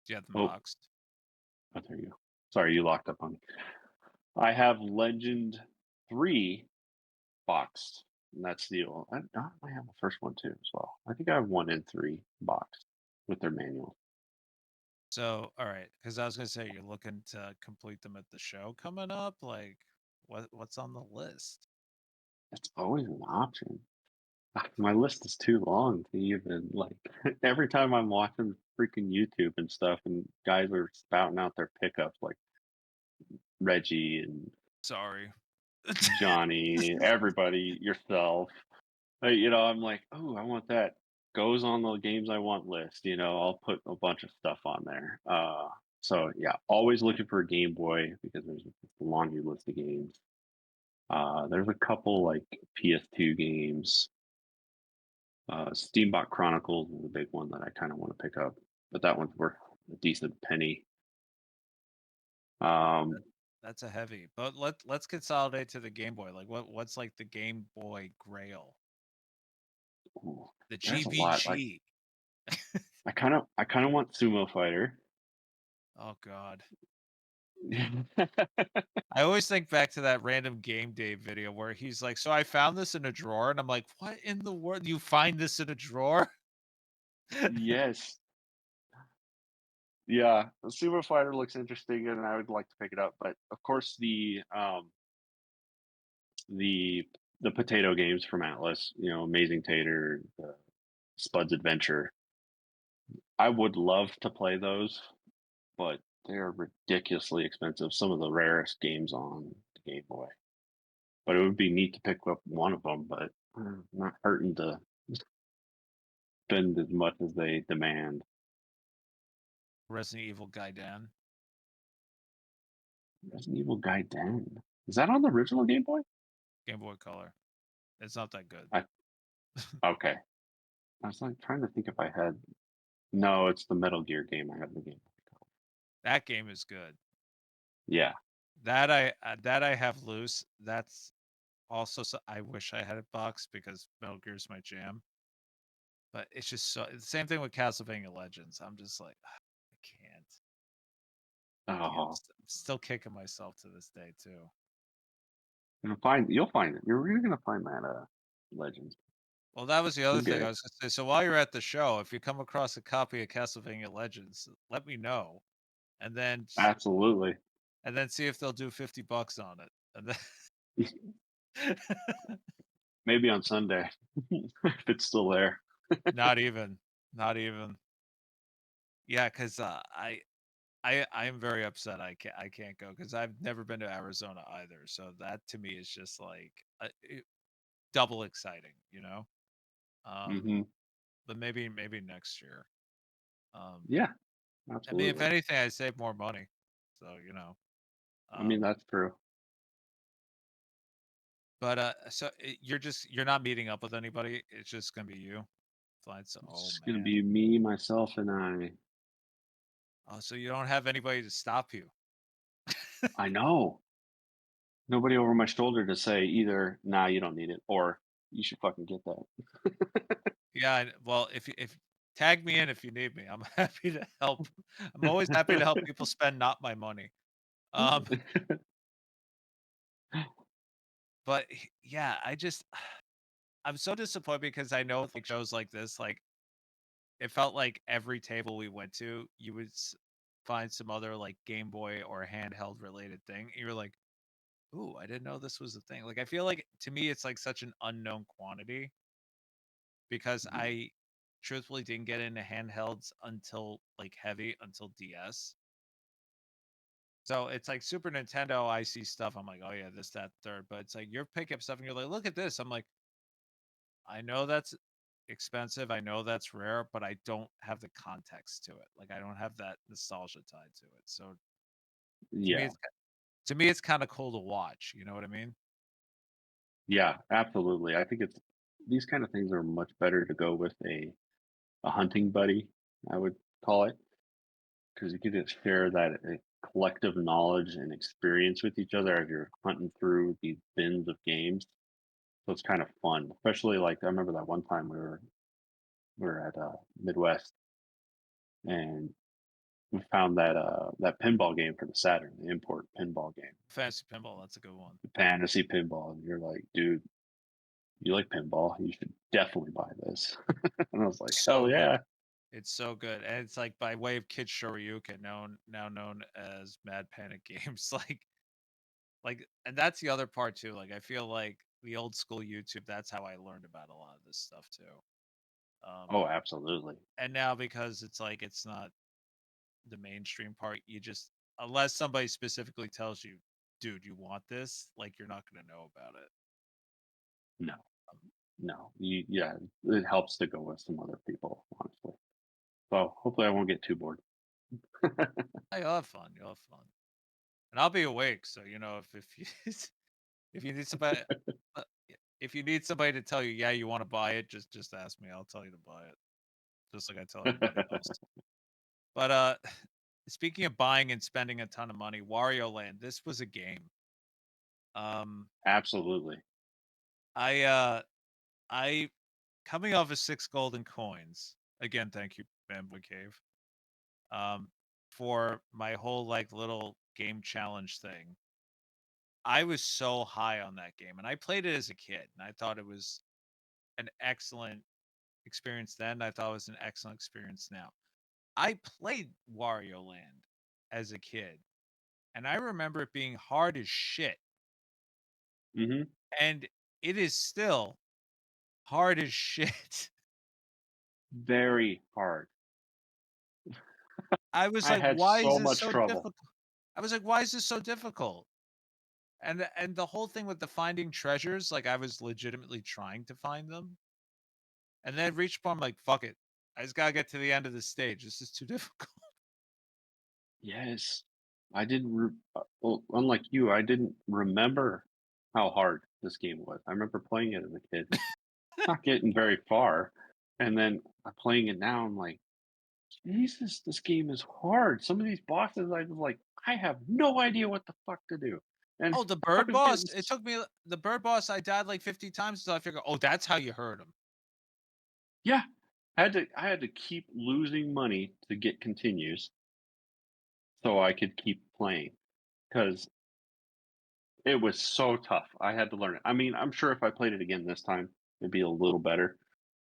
Do you have them Oh, boxed? oh, there you go. Sorry, you locked up on me. I have Legend 3 boxed, and that's the I have the first one too as well. I think I have 1 and 3 boxed with their manual. So, all right, because I was gonna say you're looking to complete them at the show coming up. Like, what's on the list? It's always an option. My list is too long to even like every time I'm watching freaking YouTube and stuff and guys are spouting out their pickups like Reggie and Sorry. Johnny, everybody, yourself. I'm like, oh, I want that. Goes on the games I want list. I'll put a bunch of stuff on there. So yeah, always looking for a Game Boy because there's a laundry list of games. There's a couple like PS2 games. Steambot Chronicles is a big one that I kind of want to pick up, but that one's worth a decent penny. Um, That's a heavy. But let's consolidate to the Game Boy. Like, what's like the Game Boy Grail? ooh, The there's a lot. Like GBG. I kind of want Sumo Fighter. Oh God. I always think back to that random game day video where he's like, "So I found this in a drawer," and I'm like, "What in the world? You find this in a drawer?" Yes, yeah, the Sumo Fighter looks interesting, and I would like to pick it up. But of course, the the potato games from Atlas, Amazing Tater, Spud's Adventure. I would love to play those, but they are ridiculously expensive. Some of the rarest games on the Game Boy. But it would be neat to pick up one of them, but not hurting to spend as much as they demand. Resident Evil Gaiden, Resident Evil Gaiden. Is that on the original Game Boy? Game Boy Color. It's not that good. I Okay. I was like trying to think if I had. No, it's the Metal Gear game. I have the Game Boy Color. That game is good. Yeah. That I have loose. That's also I wish I had it boxed because Metal Gear's my jam. But it's just so the same thing with Castlevania Legends. I'm just like Yeah, Oh, I'm still kicking myself to this day too. you'll find it. You're really gonna find that legend. Well, that was the other You'll get thing I it. was gonna say. So while you're at the show, if you come across a copy of Castlevania Legends, let me know, and then Absolutely. see if they'll do $50 on it. And then Maybe on Sunday if it's still there. not even, not even. Yeah, because I am very upset. I can't go because I've never been to Arizona either. So that to me is just like double exciting, you know. Um, Hmm. but maybe next year. Um, Yeah, I mean, if absolutely. anything, I save more money. So I mean, Um, that's true. but so you're not meeting up with anybody. It's just gonna be you. Fine. So oh It's gonna man. be me, myself, and I. Oh, so you don't have anybody to stop you. I know. Nobody over my shoulder to say either, "Nah, you don't need it," or "You should fucking get that." Yeah. Well, if tag me in if you need me, I'm happy to help. I'm always happy to help people spend not my money. Um, but yeah, I'm so disappointed because I know with like shows like this, like it felt like every table we went to, you would find some other like Game Boy or handheld related thing. And you're like, ooh, I didn't know this was a thing. Like I feel like to me it's like such an unknown quantity because Mhm. I truthfully didn't get into handhelds until like heavy until DS. So it's like Super Nintendo, I see stuff. I'm like, oh yeah, this, that, third. But it's like you're picking up stuff and you're like, look at this. I'm like, I know that's expensive. I know that's rare, but I don't have the context to it. Like I don't have that nostalgia tied to it. So to me, Yeah. it's kind of cool to watch. You know what I mean? Yeah, absolutely. I think it's these kind of things are much better to go with a hunting buddy, I would call it, because you get to share that collective knowledge and experience with each other as you're hunting through these bins of games. So it's kind of fun, especially like I remember that one time we were at Midwest and we found that pinball game for the Saturn, the import pinball game, Fantasy pinball, that's a good one. the fantasy pinball. And you're like, dude, you like pinball? You should definitely buy this. And I was like, So hell good. yeah. It's so good, and it's like by way of Kid Shoryuken, now known as Mad Panic Games. And that's the other part too. Like I feel like the old school YouTube. That's how I learned about a lot of this stuff too. Um, Oh, absolutely. and now because it's like it's not the mainstream part, you just unless somebody specifically tells you, dude, you want this, like you're not gonna know about it. No, Um, no. Yeah, it helps to go with some other people, honestly. So hopefully I won't get too bored. You'll have fun. You'll have fun, and I'll be awake. So if you if you need somebody, uh, if you need somebody to tell you, yeah, you want to buy it, just ask me. I'll tell you to buy it, just like I tell everybody else. But speaking of buying and spending a ton of money, Wario Land, this was a game. Um, Absolutely. I uh, I coming off of 6 golden coins again. Thank you, Bamboo Cave. Um, for my whole like little game challenge thing. I was so high on that game, and I played it as a kid, and I thought it was an excellent experience then. I thought it was an excellent experience now. I played Wario Land as a kid, and I remember it being hard as shit. Hmm. And it is still hard as shit. Very hard. I was I like, had "Why is so this much so trouble. difficult?" I was like, "Why is this so difficult?" And the whole thing with the finding treasures, like I was legitimately trying to find them, and then reached a point, I'm like, "Fuck it, I just gotta get to the end of this stage. This is too difficult." Yes. I didn't well, unlike you, I didn't remember how hard this game was. I remember playing it as a kid, not getting very far, and then playing it now, I'm like, Jesus, this game is hard. Some of these bosses, I was like, I have no idea what the fuck to do, and Oh, the I bird was getting, boss. It took me the bird boss. I died like 50 times until I figured, oh, that's how you hurt him. yeah, I had to keep losing money to get continues. so I could keep playing because it was so tough. I had to learn it. I mean, I'm sure if I played it again this time, it'd be a little better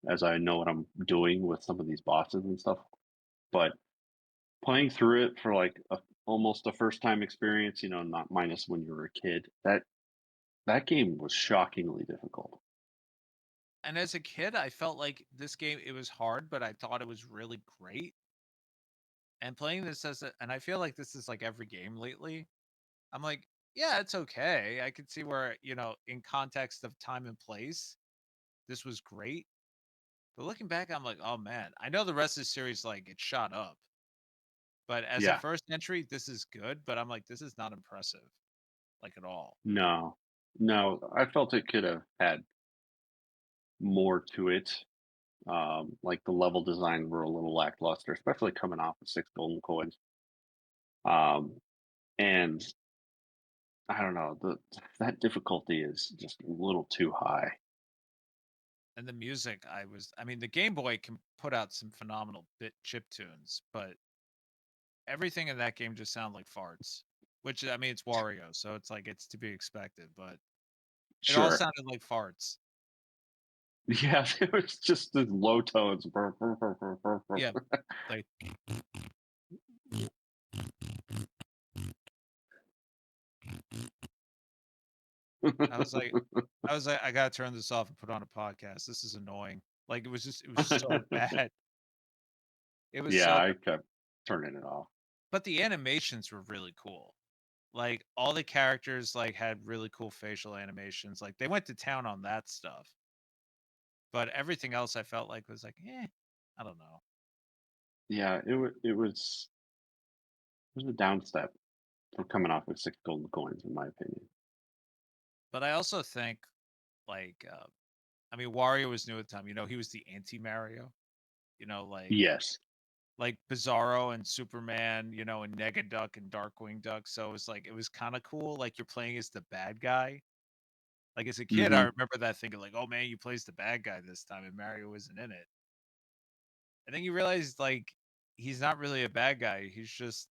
as I know what I'm doing with some of these bosses and stuff. But playing through it for like almost a first time experience, not minus when you were a kid, that game was shockingly difficult. And as a kid, I felt like this game, it was hard, but I thought it was really great. And playing this and I feel like this is like every game lately. I'm like, yeah, it's okay. I could see where, in context of time and place, this was great. But looking back, I'm like, oh man, I know the rest of the series, like, it shot up. But as a Yeah, first entry, this is good. But I'm like, this is not impressive, like at all. no, no, I felt it could have had more to it. Like the level design were a little lackluster, especially coming off of six golden coins. Um, and I don't know, that difficulty is just a little too high. And the music, I mean, the Game Boy can put out some phenomenal bit chip tunes, but everything in that game just sound like farts. Which, I mean, it's Wario, so it's like it's to be expected, but it all Sure. sounded like farts. Yeah, it was just the low tones. Yeah, like I was like, I gotta turn this off and put on a podcast. This is annoying. Like it was so bad. It was Yeah, so I bad. kept turning it off. But the animations were really cool. Like all the characters like had really cool facial animations. Like they went to town on that stuff. But everything else I felt like was like, I don't know. Yeah, it was a down step from coming off with six golden coins, in my opinion. But I also think like I mean Wario was new at the time. He was the anti Mario. You know, like Yes. like Bizarro and Superman, and Negaduck and Darkwing Duck. So it was kind of cool. Like you're playing as the bad guy. Like as a kid, I Hmm. remember that thinking like, oh man, you plays the bad guy this time, and Mario isn't in it. And then you realize like he's not really a bad guy. He's just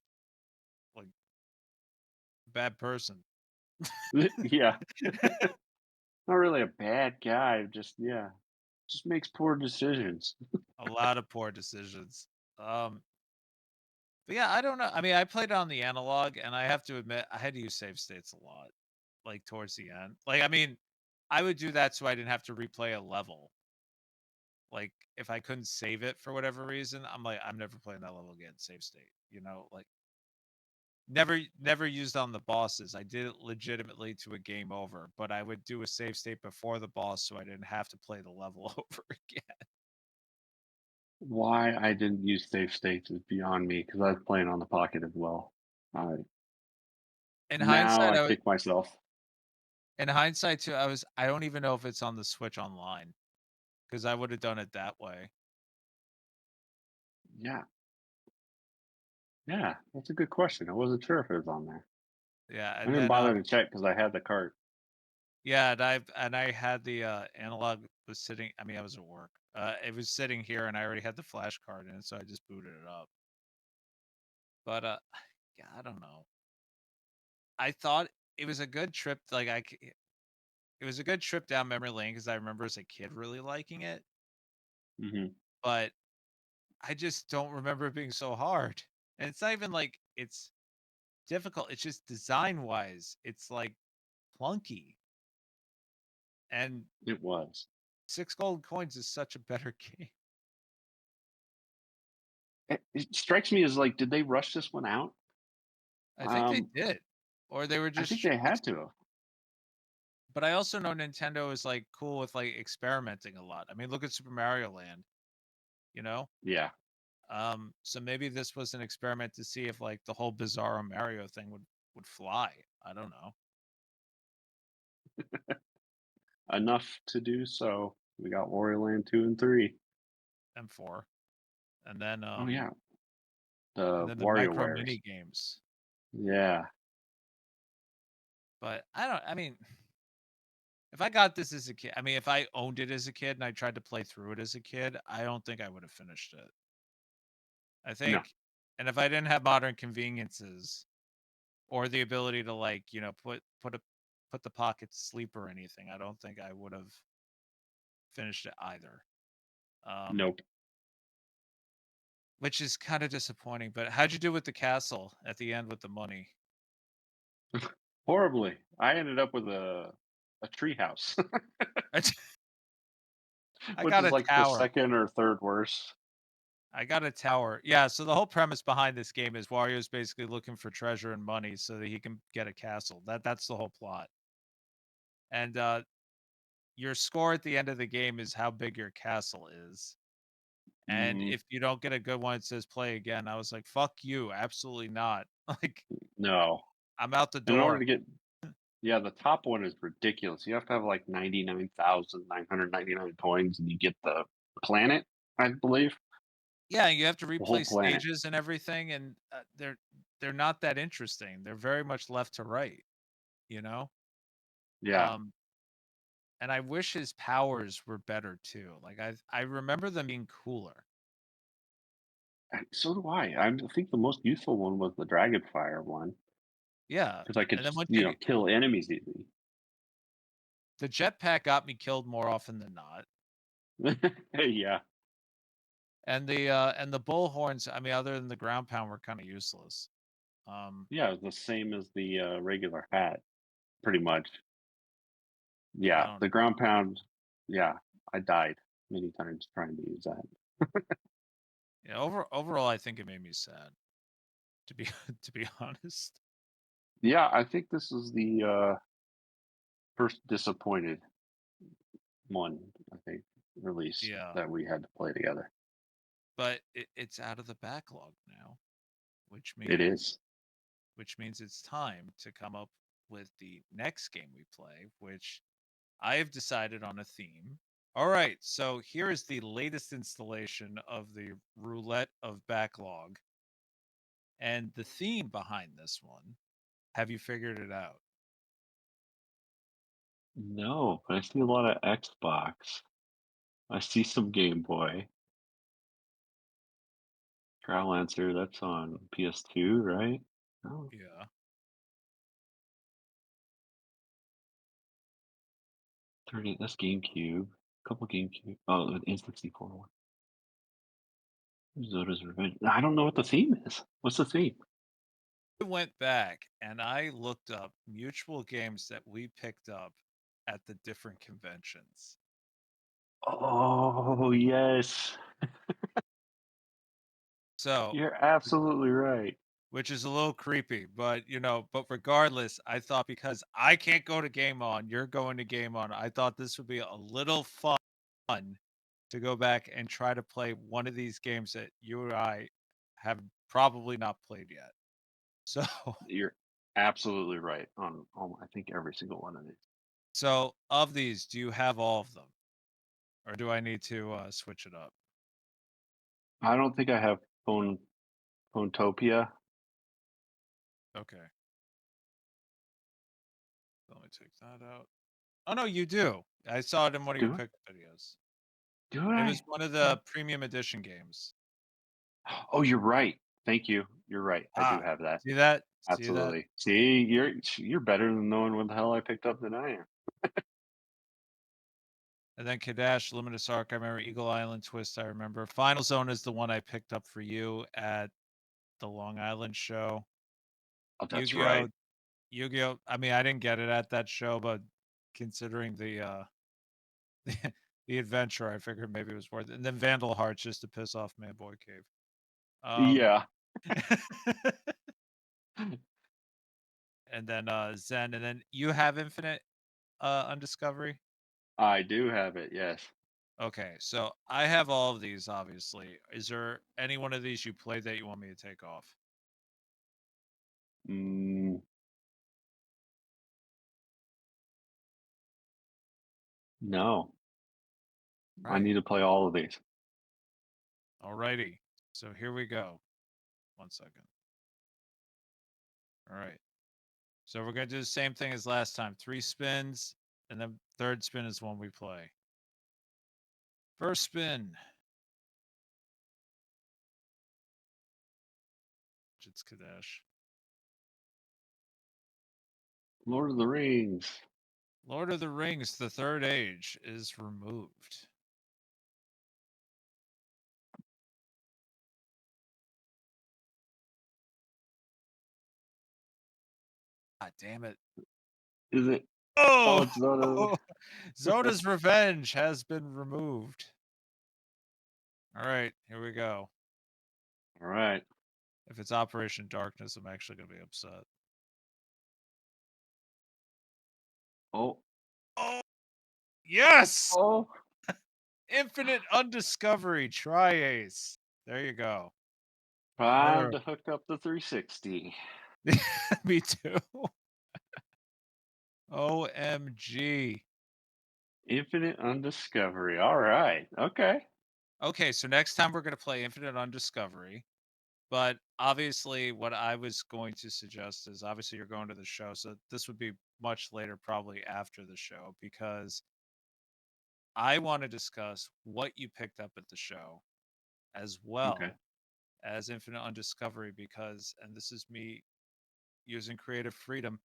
like a bad person. Yeah, not really a bad guy. Just yeah, just makes poor decisions. A lot of poor decisions. Um, but yeah, I don't know. I mean, I played on the analog, and I have to admit, I had to use save states a lot, like towards the end. Like, I mean, I would do that so I didn't have to replay a level. Like, if I couldn't save it for whatever reason, I'm like, I'm never playing that level again. Save state, like never used on the bosses. I did it legitimately to a game over, but I would do a save state before the boss so I didn't have to play the level over again. Why I didn't use safe states is beyond me because I was playing on the pocket as well. I In Now hindsight, I kick myself. too, I don't even know if it's on the Switch Online because I would have done it that way. Yeah, yeah, that's a good question. I wasn't sure if it was on there. Yeah, I and didn't then bother to check because I had the cart. yeah, and I had the analog was sitting. I mean, I was at work. It was sitting here, and I already had the flash card in it, so I just booted it up. But yeah, I don't know. I thought it was a good trip. It was a good trip down memory lane because I remember as a kid really liking it, Hmm. but I just don't remember it being so hard. And it's not even like it's difficult. It's just design wise, it's like clunky. And It was. six gold coins is such a better game. It strikes me as like, did they rush this one out? I think they Um, did, or they were I think just. they had to. But I also know Nintendo is like cool with like experimenting a lot. I mean, look at Super Mario Land. You know, Yeah, so maybe this was an experiment to see if like the whole Bizarro Mario thing would fly. I don't know. enough to do so. We got Wario Land 2 and 3. M4, and then Oh yeah, the micro WarioWares. mini games. Yeah. But I don't. I mean, if I got this as a kid, I mean, if I owned it as a kid and I tried to play through it as a kid, I don't think I would have finished it. I No. think And if I didn't have modern conveniences or the ability to like, put the pocket to sleep or anything, I don't think I would have finished it either. Nope. Which is kind of disappointing. But how'd you do with the castle at the end with the money? Horribly. I ended up with a tree house, I which got is a like the tower. second or third worst. I got a tower. Yeah, so the whole premise behind this game is Wario's basically looking for treasure and money so that he can get a castle. That's the whole plot. And your score at the end of the game is how big your castle is. And Mm, if you don't get a good one, it says play again. I was like, fuck you, absolutely not. Like, no. I'm out the In order door. to get yeah, the top one is ridiculous. You have to have like 99,999 coins and you get the planet, I believe. Yeah, you have to The whole replay planet. stages and everything, and they're not that interesting. They're very much left to right, you know. Yeah. Um, and I wish his powers were better too. Like I remember them being cooler. So do I. I think the most useful one was the Dragonfire one Yeah, because I could and then just, once you kill enemies easily. the jetpack got me killed more often than not, Yeah. and the bullhorns. I mean, other than the ground pound, were kind of useless. Um, Yeah, it was the same as the regular hat, pretty much. I Yeah, don't the know. ground pound. Yeah, I died many times trying to use that. Yeah, overall, I think it made me sad. To be to be honest. Yeah, I think this is the first disappointed one, I think, release Yeah, that we had to play together. but it's out of the backlog now, which It means is. which means it's time to come up with the next game we play, which I have decided on a theme. All right, so here is the latest installation of the Roulette of Backlog. And the theme behind this one, have you figured it out? No, but I see a lot of Xbox. I see some Game Boy. Trial Answer, that's on PS2, right? Oh, Yeah. 30, that's GameCube. Couple GameCube. Oh, the N64 one. Zoda's Revenge. I don't know what the theme is. What's the theme? I went back and I looked up mutual games that we picked up at the different conventions. Oh, yes. So, You're absolutely right. which is a little creepy, but but regardless, I thought because I can't go to Game On, you're going to Game On. I thought this would be a little fun to go back and try to play one of these games that you and I have probably not played yet. So, You're absolutely right on I think every single one of these. so of these, do you have all of them, or do I need to switch it up? I don't think I have Phonetopia. Okay, let me take that out. Oh no, you do. I saw it in one of your Do it? pickup videos. Do It was I? one of Oh. the premium edition games. Oh, you're right. Thank you. You're right. I do Ah, have that. see that? See that? Absolutely. See, you're better than knowing what the hell I picked up than I am. And then Kadash, Luminous Arc, I remember Eagle Island Twist, I remember. Final Zone is the one I picked up for you at the Long Island show. Oh, that's Yu-Gi-Oh! right. Yu-Gi-Oh! I mean, I didn't get it at that show, but considering the the adventure, I figured maybe it was worth it. And then Vandal Hearts just to piss off Man Boy Cave. Um Yeah, and then Zen, and then you have Infinite Undiscovery. I do have it. Yes. Okay, so I have all of these obviously. Is there any one of these you played that you want me to take off? Mm, no, I Right. need to play all of these. Alrighty. So here we go. 1 second. All right. So we're gonna do the same thing as last time. 3 spins, and then third spin is one we play. First spin. it's Kadesh. Lord of the Rings. Lord of the Rings: The Third Age is removed. God damn it. Is it? Oh, Oh! it's not a. Zoda's Revenge has been removed. All right, here we go. All right. If it's Operation Darkness, I'm actually going to be upset. Oh. Oh, yes! Oh. Infinite Undiscovery Tri-Ace. There you go. Trying Another. to hook up the 360. Me too. OMG. Infinite Undiscovery. All right. Okay. Okay, so next time we're going to play Infinite Undiscovery. But obviously, what I was going to suggest is obviously you're going to the show. So this would be much later, probably after the show, because I want to discuss what you picked up at the show as Okay. well as Infinite Undiscovery, because, and this is me using creative freedom,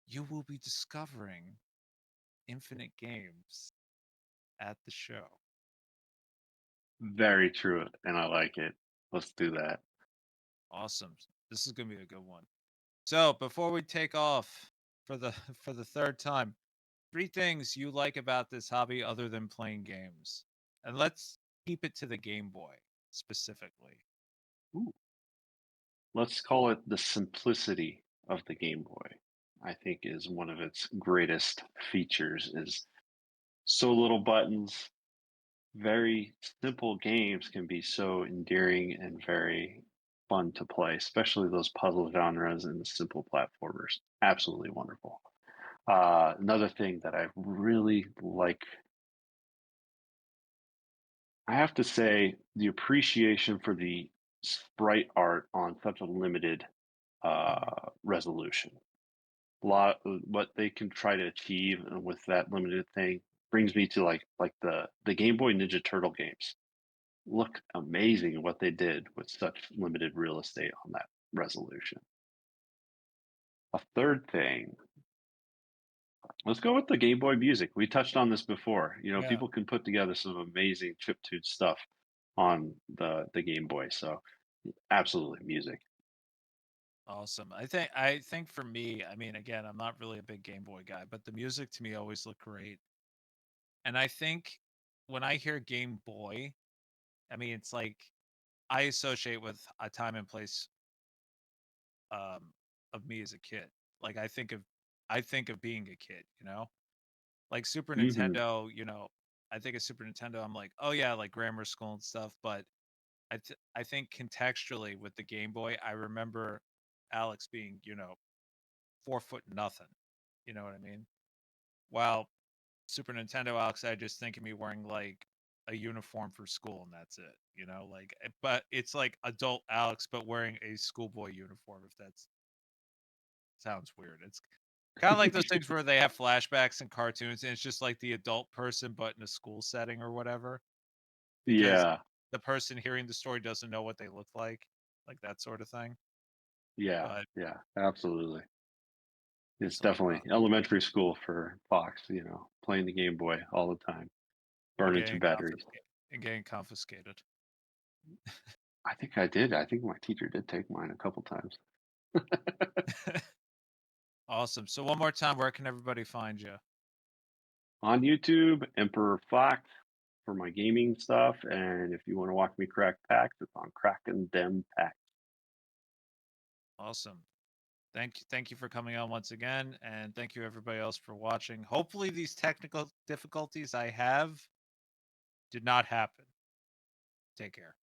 you will be discovering infinite games at the show. Very true. And I like it. Let's do that. Awesome. This is going to be a good one. So before we take off for the for the third time, 3 things you like about this hobby other than playing games. And let's keep it to the Game Boy specifically. Ooh. Let's call it the simplicity of the Game Boy. I think is one of its greatest features is so little buttons. Very simple games can be so endearing and very fun to play, especially those puzzle genres and the simple platformers. Absolutely wonderful. Another thing that I really like, I have to say, the appreciation for the sprite art on such a limited Mhm. resolution. Lot what they can try to achieve with that limited thing brings me to like the Game Boy Ninja Turtle games. Look amazing what they did with such limited real estate on that resolution. A third thing, let's go with the Game Boy music. We touched on this before. You know, Yeah, people can put together some amazing chiptune stuff on the Game Boy. So absolutely music. awesome. I think for me, I mean, again, I'm not really a big Game Boy guy, but the music to me always looked great. And I think when I hear Game Boy, I mean, it's like I associate with a time and place um of me as a kid. Like I think of being a kid, you know? Like Super Hmm. Nintendo, I think of Super Nintendo, I'm like, "Oh yeah, like grammar school and stuff," but I think contextually with the Game Boy, I remember Alex being, 4 foot nothing. You know what I mean? While Super Nintendo Alex, I just think of me wearing like a uniform for school and that's it. But it's like adult Alex, but wearing a schoolboy uniform. If that sounds weird, it's kind of like those things where they have flashbacks and cartoons, and it's just like the adult person, but in a school setting or whatever, because Yeah, the person hearing the story doesn't know what they look like that sort of thing. yeah, But yeah, absolutely. It's it's all definitely elementary school for Fox, you know, playing the Game Boy all the time, and burning through getting batteries. confiscated and getting confiscated. I think I did. I think my teacher did take mine a couple times. Awesome. So one more time, where can everybody find you? On YouTube, Emperor Fox for my gaming stuff. And if you want to watch me crack packs, it's on Crackin Dem Pack. Awesome. Thank you for coming on once again, and thank you everybody else for watching. Hopefully these technical difficulties I have did not happen. Take care.